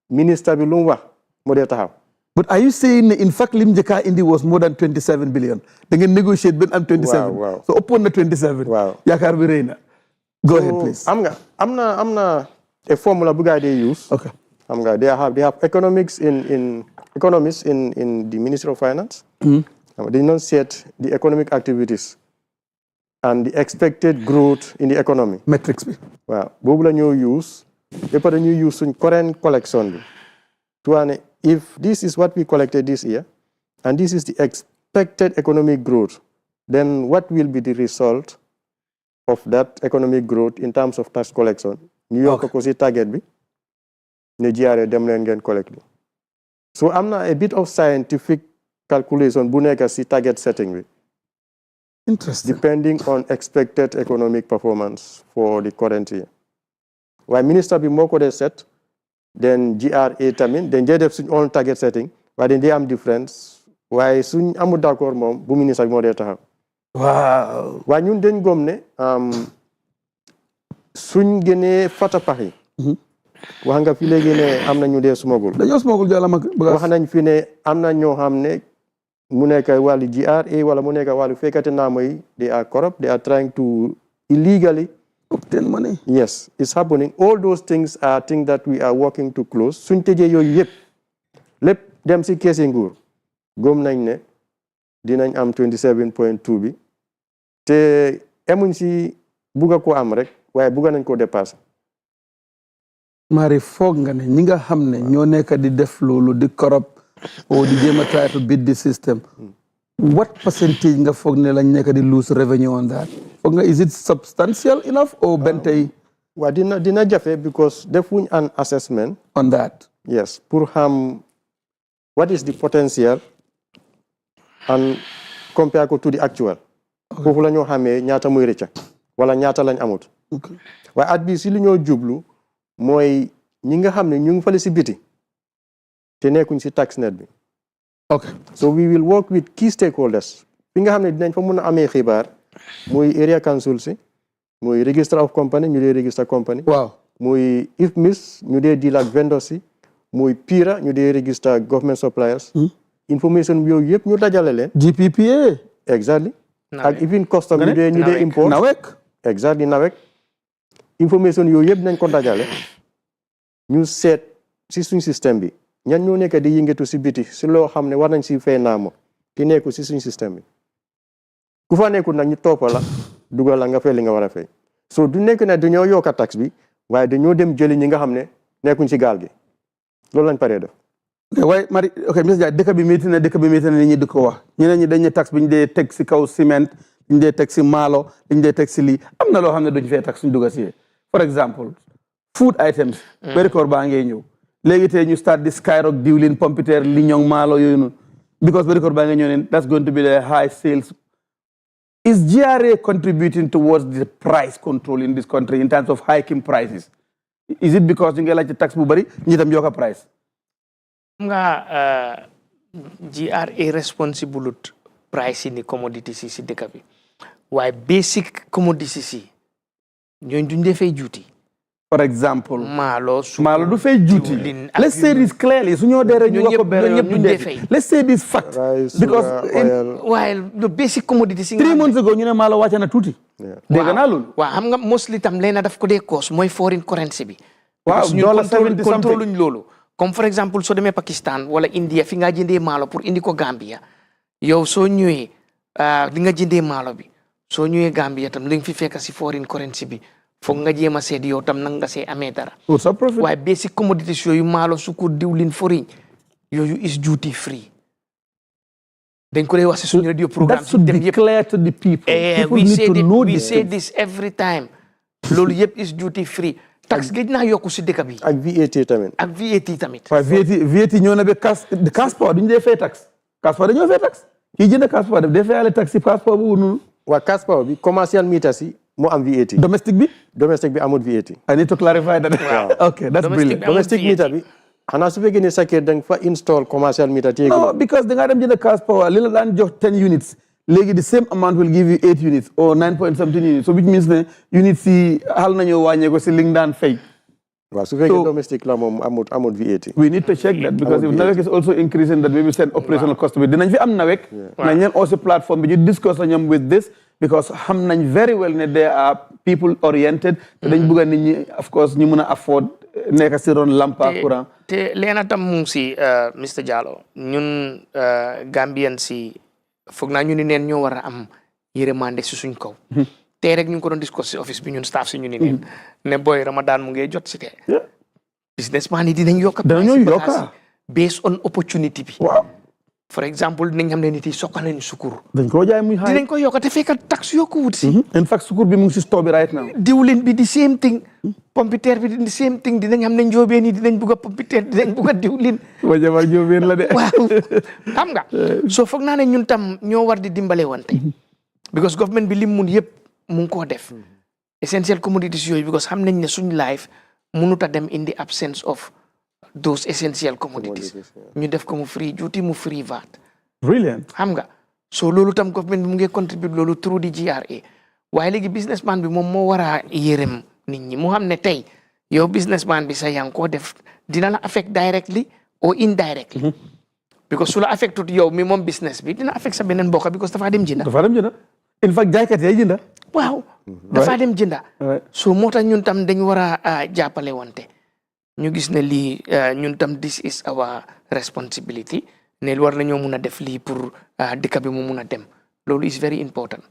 ministre bi lu mu wax moo dee taxaw but are you saying in fact lim njëkk indi was more than 27 billion da ngeen negotiate ben am 27 waaw so ëppoon na 27 waaw yaakaar bi rëy na go ahead please am na a formula bu gars yi dey use okay xam nga they have economics economists in the Ministry of Finance they don't set the economic activities and the expected growth in the economy metrics bi waaw boobu la ñoo use ba pare ñu use suñ current collection bi to wane if this is what we collected this year and this is the expected economic growth then what will be the result of that economic growth in terms of tax collection ñu yokk ko si target bi ne GRA dem leen ngeen collect bi so am na a bit of scientific calculation bu nekk si target setting bi interesting depending on expected economic performance for the current year waaye ministre bi moo ko dee set then GRA tamit dañ dee def suñ own target setting waaye dañ dee am difference waaye suñ amul d'accord moom bu ministre bi moo dee taxaw waaw waaye ñun dañ gom ne suñ gënee fatapax yi wax nga fi léegi ne am na ñu dee smuggle dañoo smuggle jàlla mag wax nañ fi ne am na ñoo xam ne mu nekk wàllu GRA wala mu nekk wàllu fekkate naama yi they are corrupt they are trying to illegally obtain money yes it's happening all those things are things that we are working to close suñ tëjee yooyu yëpp lépp dem si keesi nguur góom nañ ne dinañ am 27.2 bi te emuñ si bugga ko am rek waaye bugga nañ ko dépassé Mari foog nga ne ñi nga xam ne ñoo nekk di def loolu di corrupt o di jéem a try to beat the system what percentage nga foog ne lañ nekk di lose revenue on that foog nga is it substantial enough or bentay waa dina jafe because defuñ an assessment on that yes pour xam what is the potential and compare ko to the actual foofu la ñoo xamee ñaata muy rëcca wala ñaata lañ amut waaye at bi si li ñoo jublu mooy ñi nga xam ne ñu ngi fale si biti te nekkuñ si tax net bi okay so we will work with key stakeholders fi nga xam ne dinañ fa mun a amee xibaar muy area council si muy register of company ñu dee register company waaw muy IFMIS ñu dee deal ak vendors si muy PIRA ñu dee register government suppliers information yooyu yëpp ñu dajale leen GPPA exactly ak even custom ñu dee import nawek exactly nawek information yooyu yëpp nañ ko dajale ñu seet si suñ système bi ñan ñoo nekk di yëngatu si biti si loo xam ne war nañ si fay naamo ki nekku si suñ système bi ku fa nekkul nag ñu toppa la dugal la nga fay li nga war a fay so du nekk ne dañoo yokka tax bi waaye dañoo dem jëli ñi nga xam ne nekkuñ si gaal gi loolu lañ paree def ok waaye Mari ok monsieur Dia dëkk bi métti na nit ñi di ko wax ñeneen ñi dañ ne tax bi ñu dee teg si kaw ciment ñu dee teg si maalo ñu dee teg si lii am na loo xam ne duñ fee tax suñ dugga si for example food items berikoor baa ngee ñëw léegi tey ñu start di skyrock diwlin pompiteer liñoŋ maalo yooyu noonu because berikoor baa ngee ñëw ne that's going to be the high sales is GRA contributing towards the price control in this country in terms of hiking prices is it because ñu ngi laaj tax bu bari ñi tam yokk price nga GRA responsible price ni commodities si dëkk bi waaye basic commodities yi ñooñu duñ defee duty for example maalo du fay duty let's say this clearly su ñoo dere ñu ko bere ñu defee let's say this fact because while the basic commodities 3 months ago ñu ne maalo wàcc na tuuti dégg naa loolu waaw xam nga mostly tam leena daf ko dee cost mooy foreign currency bi waaw ñu contrôluñ loolu comme for exemple soo demee Pakistan wala India fi nga jëndee maalo pour indi ko Gambia yow soo ñëwee di nga jëndee maalo bi soo ñëwee Gambia tam li nga fi fekk si foreign currency bi foog nga jéem a seet yow tam nang nga see amee dara waaye basic commodities yooyu maalo sukur diwlin foriñ yooyu is duty free dañ ko dee wax si suñu radio programme that should be clear to the people we say this every time loolu yëpp is duty free tax géej naa yokku si dëkk bi. ak VAT tamit. ak VAT tamit. waaw VAT ñëw na ba Cassport duñu dee fay tax. Cassport dañoo fay tax. kii jënd Cassport def day fayale tax si Cassport bu noonu. waa Cassport bi commercial meters yi moo am VAT. domestique bi. domestique bi amul VAT. I need to clarify that. Okay, that's brilliant. domestique meter bi. xanaa su fekkee ne sa kër da nga fa install commercial meter. No, because da ngaa dem jënd Cassport li la daan jox 10 units. léegi the same amount will give you 8 units or 9 point something units so which means ne units yi xal nañoo wàññeeku si li nga daan fay. waaw su fekkee domestique la moom amul VAT. we need to check that because if NAWEC is also increasing that maybe send operational cost bi dinañ fi am NAWEC. nañ leen aussi plateforme bi ñu discuss na ñoom with this because xam nañ very well ne they are people oriented. te dañ bëgg a nit ñi of course ñu mën a afford nekk si ron lampa courant. te leena tam mu ngi si Mr Jallow ñun Gambian si. foog naa ñu ni neen ñoo war a am yërmande si suñ kaw. tey rek ñu ngi ko doon discuss si office bi ñun staff si ñu ni neen. ne boy Ramadan mu ngi jot si te. businessman yi dinañ yokk. dinañoo yokk based on opportunity bi. waaw. for example dinañ xam ne nit yi soxla nañ sukur. dañ koo jaay muy xaar dinañ ko yokk te fekk tax yokku wut si. in fact sukur bi mu ngi si store bi right now. diwlin bi di same thing. pompiteer bi di same thing dinañ xam ne njóobeen yi dinañ bugg a pompiteer dinañ bugg a diwlin. waa jabar njóobeen la de. waaw xam nga. so foog naa ne ñun tam ñoo war di dimbale wante. because government bi lim mun yëpp mu ngi koo def. essential commodities yooyu because xam nañ ne suñ life mënut a dem in the absence of those essential commodities. ñu def ko mu free duty mu free VAT. brilliant. xam nga so loolu tam government bi mu ngi contribute loolu through the GRA waaye léegi businessman bi moom moo war a yërëm nit ñi mu xam ne tey yow businessman bi sa yaa ngi koo def dina la affect directly or indirectly. because su la affectut yow mi moom business bi dina affect sa beneen mbokk because dafa dem jënda. dafa dem jënda in fact jaaykat yaay jënda. waaw dafa dem jënda. so moo tax ñun tam dañ war a jàppale wante ñu gis ne lii ñun tam this is our responsibility ne war nañoo mun a def lii pour dëkk bi mu mun a dem loolu is very important.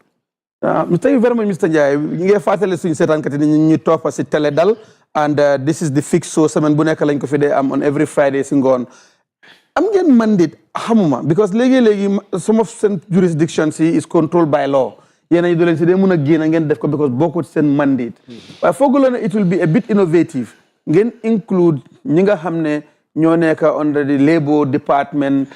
thank you very much Mr Njie ñu ngi fàttali suñu seetaankat yi ñu toppa si télé dal and this is the fix show semaine bu nekk lañ ko fi dee am on every Friday si ngoon am ngeen mandate xamuma because léegi-léegi some of seen jurisdictions yi is controlled by law yéen a ñu doleen si dee mun a génn ngeen def ko because bokkut seen mandate waaye fooguloo ne it will be a bit innovative ngeen include ñi nga xam ne ñoo nekk under the Labour Department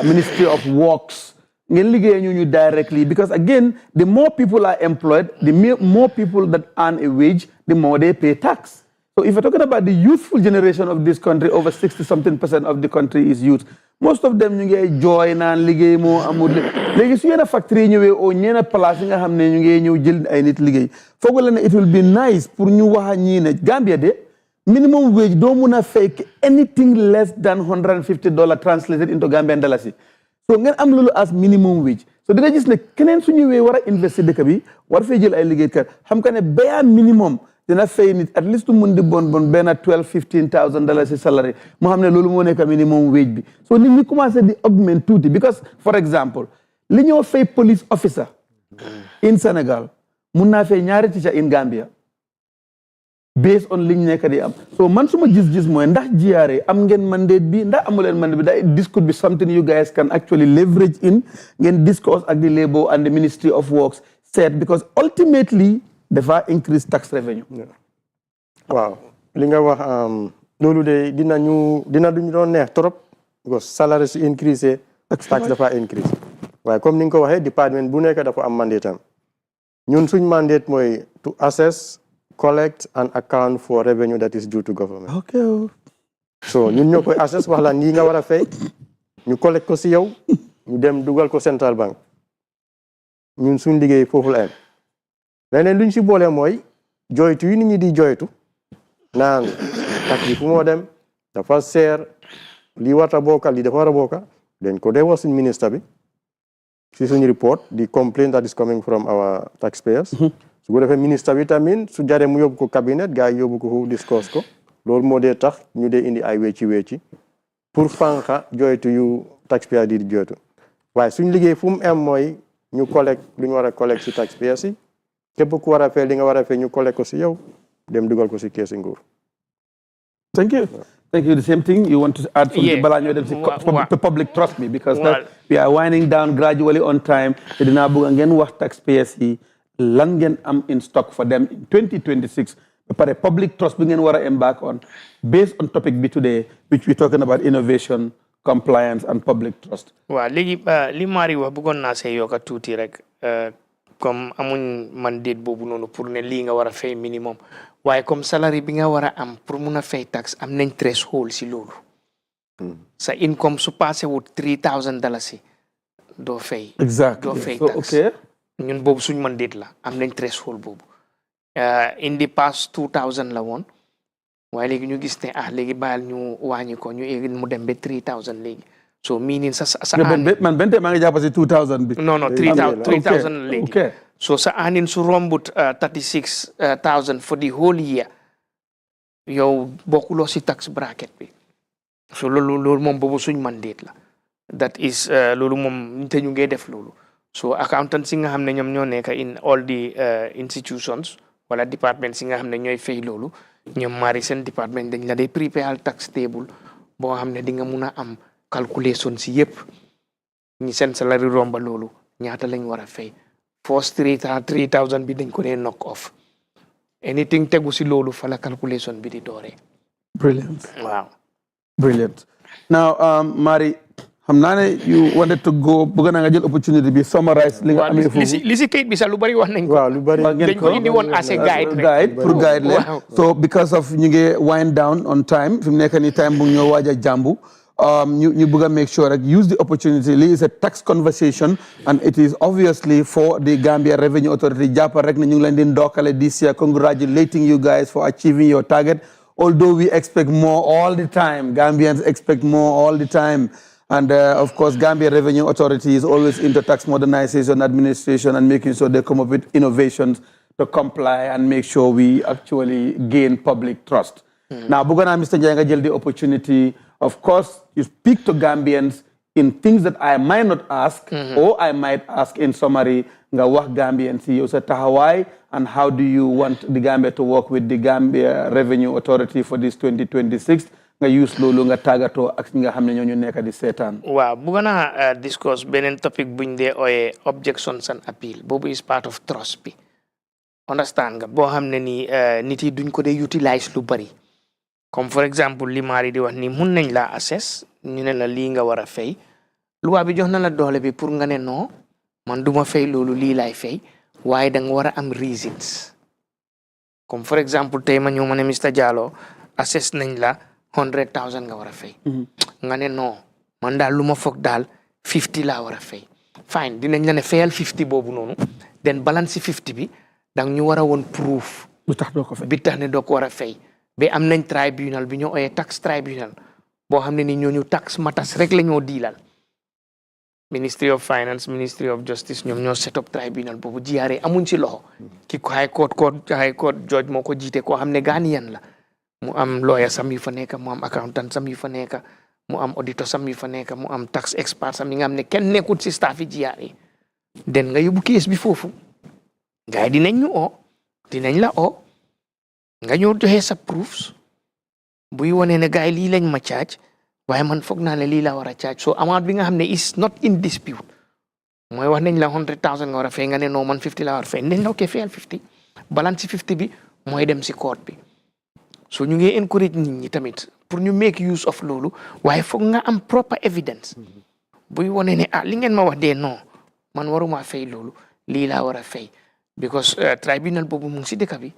Ministry of Works ngeen liggéey ñu directly because again the more people are employed the more people that earn a wage the more they pay tax. So if you're talking about the youthful generation of this country, over 60-something% of the country is youth. Most of them ñu ngi joy naan liggéey moo amul léegi su yenn factory ñëwee oo ñeena place yi nga xam ne ñu ngi ñëw jël ay nit liggéey foog la ne it will be nice pour ñu wax ñii ne Gambia de minimum wage doo mun a fake anything less than $150 translated into Gambian dollars. So ngeen am loolu as minimum wage so dina gis ne keneen su ñëwee war a investir dëkk bi war fay jël ay liggéeykat xam ka ne bare minimum dina fay nit at least mun di bon benn $12,000-15,000 si salary moo xam ne loolu moo nekk minimum wage bi so nit ñi commencé di augment tuuti because for example li ñoo fay police officer in Sénégal mun naa fay ñaari teacher in Gambia based on liñ nekk di am so man suma gis-gis mooy ndax GRA am ngeen mandate bi ndax amuleen mandate bi this could be something you guys can actually leverage in ngeen discuss ak the Labour and the Ministry of Works said because ultimately dafa increase tax revenue. waaw li nga wax loolu de dina duñu doon neex trop because salaire su increase tax dafa increase waaye comme ni nga ko waxee département bu nekk dafa am mandate am ñun suñ mandate mooy to assess collect and account for revenue that is due to government. Okay. So ñun ñoo koy assess wax la nii nga war a fay ñu collect ko si yow ñu dem dugal ko central bank ñun suñ liggéey foofu la am leneen luñ si boole mooy joytu yi nit ñi di joytu naan tax bi fu moo dem dafa seer lii warta bokka lii dafa war a bokka dañ ko dee wax suñ ministre bi si suñ report the complaint that is coming from our taxpayers su ko defee ministre bi tamit su jaree mu yóbbu ko cabinet gars yi yóbbu ko discuss ko loolu moo dee tax ñu dee indi ay wecci pour fànqa joytu yu taxpayer di joytu waaye suñ liggéey fu mu am mooy ñu collecte lu ñu war a collecte si taxpayers yi képp ku war a fay li nga war a fay ñu collecte ko si yow dem dugal ko si keesi nguur. Thank you. Thank you. The same thing you want to add from the Balanyo to public trust me because we are winding down gradually on time. Te dinaa bëgg ngeen wax taxpayers yi lan ngeen am in stock for them in 2026 but public trust bi ngeen war a embark on based on topic bi today which we're talking about innovation, compliance and public trust. waaw léegi li Mari wax bëggoon naa see yokka tuuti rek comme amuñ mandate boobu noonu pour ne lii nga war a fay minimum waaye comme salary bi nga war a am pour mun a fay tax am nañ threshold si loolu sa income su passé wut $3,000 doo fay Exactly. doo fay So, tax okay. ñun boobu suñ mandate la am nañ threshold boobu in the past 2000 la woon waaye léegi ñu gis ne léegi baal ñu wàññi ko ñu mu dem ba 3000 léegi so meaning sa man bente maa ngi jàpp si 2000 bi. non 3000 léegi Okay. so sa anin su rombut 36,000 for the whole year yow bokkuloo si tax bracket bi so loolu moom boobu suñ mandate la that is loolu moom te ñu ngee def loolu so accountant si nga xam ne ñoom ñoo nekk in all the institutions wala department si nga xam ne ñooy fay loolu ñoom mari seen department dañ la dee prepare tax table boo xam ne di nga mun a am calculation si yëpp ñi seen salary romba loolu ñaata lañ war a fay first 3,000 bi dañ ko dee knock off anything tegu si loolu fa la calculation bi di dooree. Brilliant. Wow. Brilliant. Now, Mari, xam naa ne you wanted to go bëgg naa nga jël opportunity bi summarize li nga amee foofu. li si kayit bi sax lu bari wax nañ ko. waaw lu bari dañ ko indi woon as a guide pour guide leen. So because of ñu ngi wind down on time fi mu nekk nii time bu ñoo waaj a jàmbu ñu bëgg a make sure rek use the opportunity lii is a tax conversation and it is obviously for the Gambia Revenue Authority jàppal rek ne ñu ngi leen di ndokkale this year congratulating you guys for achieving your target although we expect more all the time Gambians expect more all the time. And of course, Gambia Revenue Authority is always into tax modernization, administration, and making sure they come up with innovations to comply and make sure we actually gain public trust. Now, Bugana, Mr. Janga, jël the opportunity, of course, you speak to Gambians in things that I might not ask or I might ask in summary, nga wax Gambians yow sa taxawaay and how do you want the Gambia to work with the Gambia Revenue Authority for this 2026? nga use loolu nga tàggatoo ak nga xam ne ñoo ñu nekk di seetaan. waaw bëgg naa discuss beneen topic buñ dee ooyee objections and appeal boobu is part of trust bi understand nga boo xam ne ni nit yi duñ ko dee utilize lu bari comme for exemple li Mari di wax ni mun nañ laa assess ñu ne la lii nga war a fay loi bi jox na la doole bi pour nga ne non man duma fay loolu lii laay fay waaye da nga war a am reasons comme for exemple tey ma ñëw ma ne Mr Jallow assess nañ la 100,000 nga war a fay nga ne non man daal lu ma foog daal 50 laa war a fay fine dinañ la ne fayal 50 boobu noonu den balance 50 bi dang ñu war a woon proof lu tax doo ko fay bi tax ne doo ko war a fay ba am nañ tribunal bi ñoo ooyee tax tribunal boo xam ne ni ñooñu tax matas rek la ñoo diilal Ministry of Finance Ministry of Justice ñoom ñoo set up tribunal boobu jiyaaree amuñ ci loxo ki ko high court judge moo ko jiite koo xam ne Ghanaian la mu am lawyer sam yu fa nekk mu am accountant sam yu fa nekk mu am auditor sam yu fa nekk mu am tax expert sam yi nga xam ne kenn nekkut si staff yi jiyaare den nga yóbbu kees bi foofu gars yi dinañ ñu dinañ la nga ñëw joxe sa proofs buy wane ne gars yi lii lañ ma charge waaye man foog naa ne lii la war a charge so amount bi nga xam ne is not in dispute mooy wax nañ la 100,000 nga war a fay nga ne non man 50 la war a fay nañ la ok fayal 50 balance 50 bi mooy dem si court bi so ñu ngi encourage nit ñi tamit pour ñu make use of loolu waaye foog nga am proper evidence buy wane ne li ngeen ma wax dee non man waruma fay loolu lii laa war a fay because tribunal boobu mu ngi si dëkk bi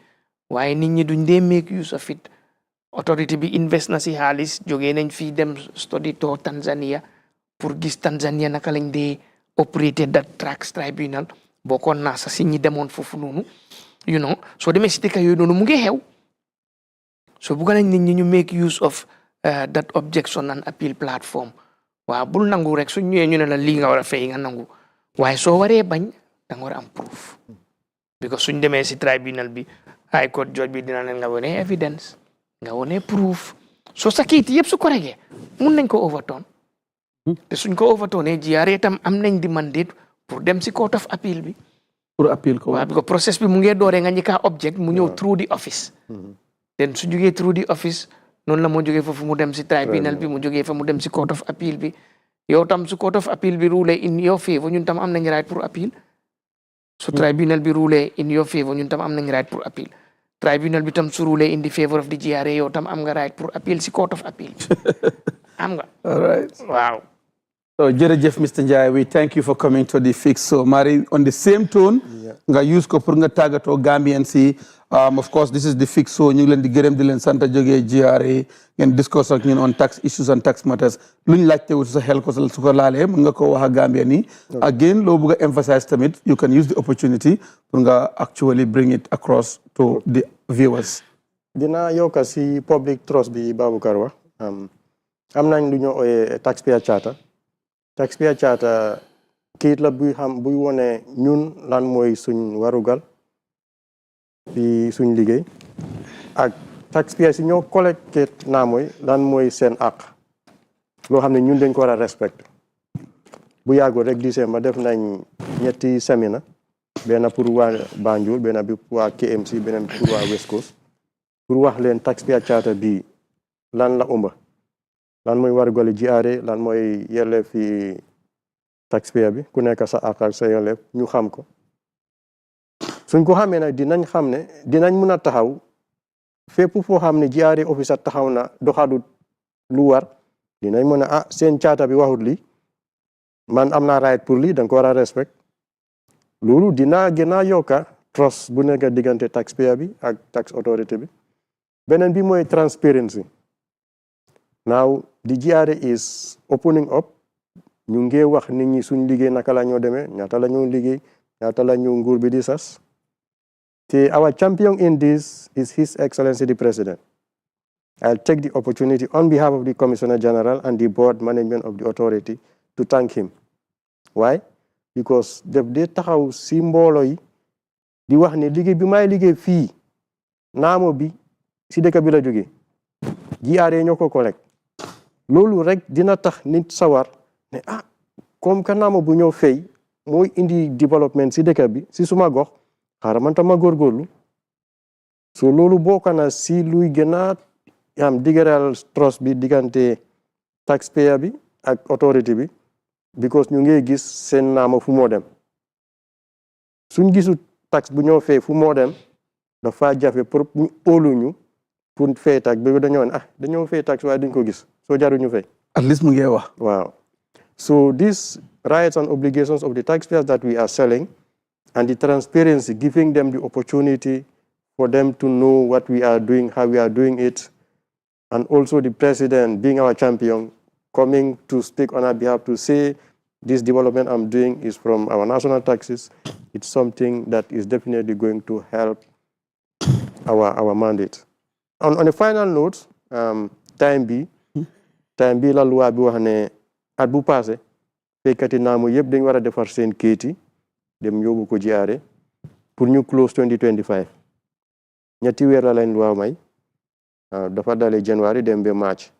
waaye nit ñi duñ dee make use of it autorité bi invest na si xaalis jógee nañ fii dem study to Tanzania pour gis Tanzania naka lañ dee operated that tax tribunal bokkoon naa sa si ñi demoon foofu noonu you know soo demee si dëkk yooyu noonu mu ngi xew so bugga nañ nit ñi ñu make use of that objection and appeal platform waaw bul nangu rek suñ ñëwee ñu ne la lii nga war a fay nga nangu waaye soo waree bañ da nga war a am proof because suñ demee si tribunal bi high court judge bi dina leen nga wone evidence nga wone proof soo sa kayit yëpp su ko regee mun nañ ko overturn te suñ ko overturné jiyaare tam am nañ di mandate pour dem si court of appeal bi pour appeal ko waaw because process bi mu ngee dooree nga njëkkaa object mu ñëw through the office then su jógee through the office noonu la moo jógee foofu mu dem si tribunal bi mu jógee fa mu dem si court of appeal bi yow tam su court of appeal bi rulee in your favor ñun tam am nañ right pour appeal su tribunal bi rulee in your favor ñun tam am nañ right pour appeal tribunal bi tam su rulee in the favor of the GRA yow tam am nga right pour appeal si court of appeal am nga. All right. Wow. So, Jerejef, Mr. Njai, we thank you for coming to the Fix. So, Mari, on the same tone, nga use ko pour nga tagato Gambian si. Of course, this is the Fix. So, ñu leen di gërëm di leen santa jógee GRA ngeen discuss ak ñun on tax issues and tax matters. Luñ laajte wut sa xel ko su ko laalee mën nga ko wax Gambia ni. Again, loo bëgg a emphasize tamit, you can use the opportunity pour nga actually bring it across to the viewers. Dina yokka si public trust bi Baboucarr wax. Am nañ lu ñu ooyee taxpayer charter. Taxpayer charter kayit la buy wone ñun lan mooy suñ warugal fi suñ liggéey ak taxpayer si ñoo collecté naa mooy lan mooy seen àq loo xam ne ñun dañ ko war a respect bu yàggul rek décembre def nañ ñetti séminaire benn pour waa Banjul benn bi pour waa KMC beneen pour waa West Coast pour wax leen taxpayer charter bi lan la umba lan mooy warugali GRA lan mooy yelleef fi taxpayer bi ku nekk sa àq ak sa yelleef ñu xam ko suñ ko xamee nag dinañ xam ne dinañ mun a taxaw fépp foo xam ne GRA officer taxaw na doxadut lu war dinañ mën a seen charter bi waxut lii man am naa right pour lii danga ko war a respect loolu dina gën a yokka trust bu nekk diggante taxpayer bi ak tax authority bi beneen bi mooy transparency. Now, the GRA is opening up. Ñu ngi wax nit ñi suñ liggéey naka la ñoo demee ñaata la ñoo liggéey ñaata la ñu nguur bi di sas. Te our champion in this is His Excellency the President. I'll take the opportunity on behalf of the Commissioner General and the board management of the authority to thank him. Why? Because def dee taxaw si mbooloo yi di wax ne liggéey bi may liggéey fii naamo bi si dëkk bi la jógee GRA ñoo ko collecte. Loolu rek dina tax nit sawar ne comme que naama bu ñëw fay mooy indi développement si dëkk bi si suma gox xaaral man tam ma góorgóorlu so loolu bokk na si luy gën a am digëral trust bi diggante taxpayer bi ak authority bi because ñu ngi gis seen naama fu moo dem suñ gisu tax bu ñëw fay fu moo dem dafa jafe pour ñu óoluñu pour fay tax bi dañoo ne dañoo fay tax waaye duñ ko gis so jaruñu fay. At least mu ngi wax. Wow. So these rights and obligations of the taxpayers that we are selling and the transparency, giving them the opportunity for them to know what we are doing, how we are doing it, and also the president being our champion, coming to speak on our behalf to say this development I'm doing is from our national taxes. It's something that is definitely going to help our mandate. On a final note, time bi la loi bi wax ne at bu passé fekkati naamu yëpp dañ war a defar seen kéeti dem yóbbu ko GRA pour ñu close 2025 ñetti weer la lañ loi may dafa dale January dem ba March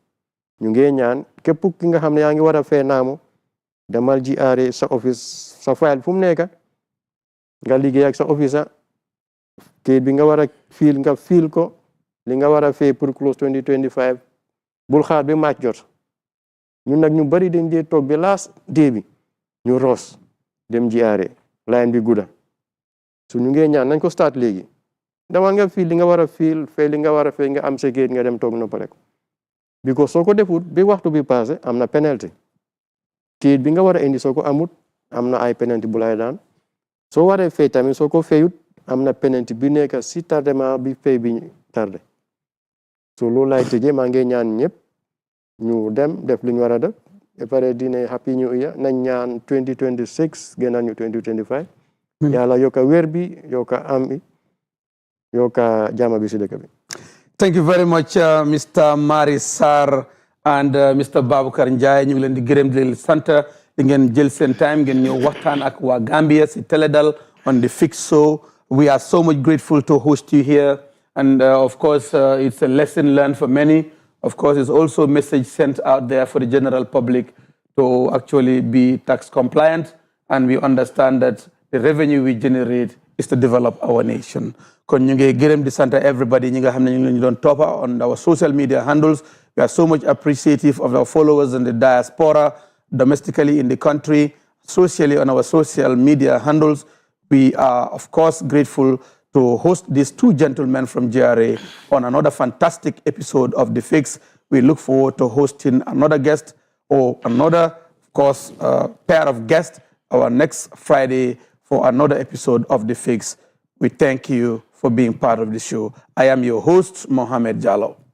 ñu ngi ñaan képp ki nga xam ne yaa ngi war a fee naamu demal GRA sa office sa file fu mu nekk nga liggéey ak sa officer kéet bi nga war a fiil ko li nga war a fee pour close 2025 bul xaar bi match jot ñun nag ñu bari dañ dee toog bi last day bi ñu roos dem GRA line bi gudda su ñu ngee ñaan nañ ko start léegi dama nga fii li nga war a fiil fay li nga war a fay nga am sa géet nga dem toog noppale ko because soo ko defut bi waxtu bi passé am na penalty kéet bi nga war a indi soo ko amut am na ay penalty bu lay daan soo waree fay tamit soo ko fayut am na penalty bi nekk si tardement bi fay bi tardé so loolu laay tëjee maa ngi ñaan ñëpp ñu dem def li ñu war a def et pare dine happy new year nañ ñaan 2026 gënal ñu 2025 yàlla yokka wér bi yokka am bi yokka jàmm bi si dëkk bi. Thank you very much Mr. Mari Sarr and Mr. Baboucarr Njie ñu ngi leen di gërëm di leen sant di ngeen jël seen time ngeen ñëw waxtaan ak waa Gambia si Teledal on the Fix Show. We are so much grateful to host you here. And of course, it's a lesson learned for many. Of course, it's also a message sent out there for the general public to actually be tax compliant. And we understand that the revenue we generate is to develop our nation. Kon ñu ngi gërëm di sant everybody ñi nga xam ne ñu leen doon toppa on our social media handles. We are so much appreciative of our followers in the diaspora, domestically in the country, socially on our social media handles. We are, of course, grateful to host these two gentlemen from GRA on another fantastic episode of The Fix. We look forward to hosting another guest or another, of course, pair of guests our next Friday for another episode of The Fix. We thank you for being part of the show. I am your host, Mohamed Jallo.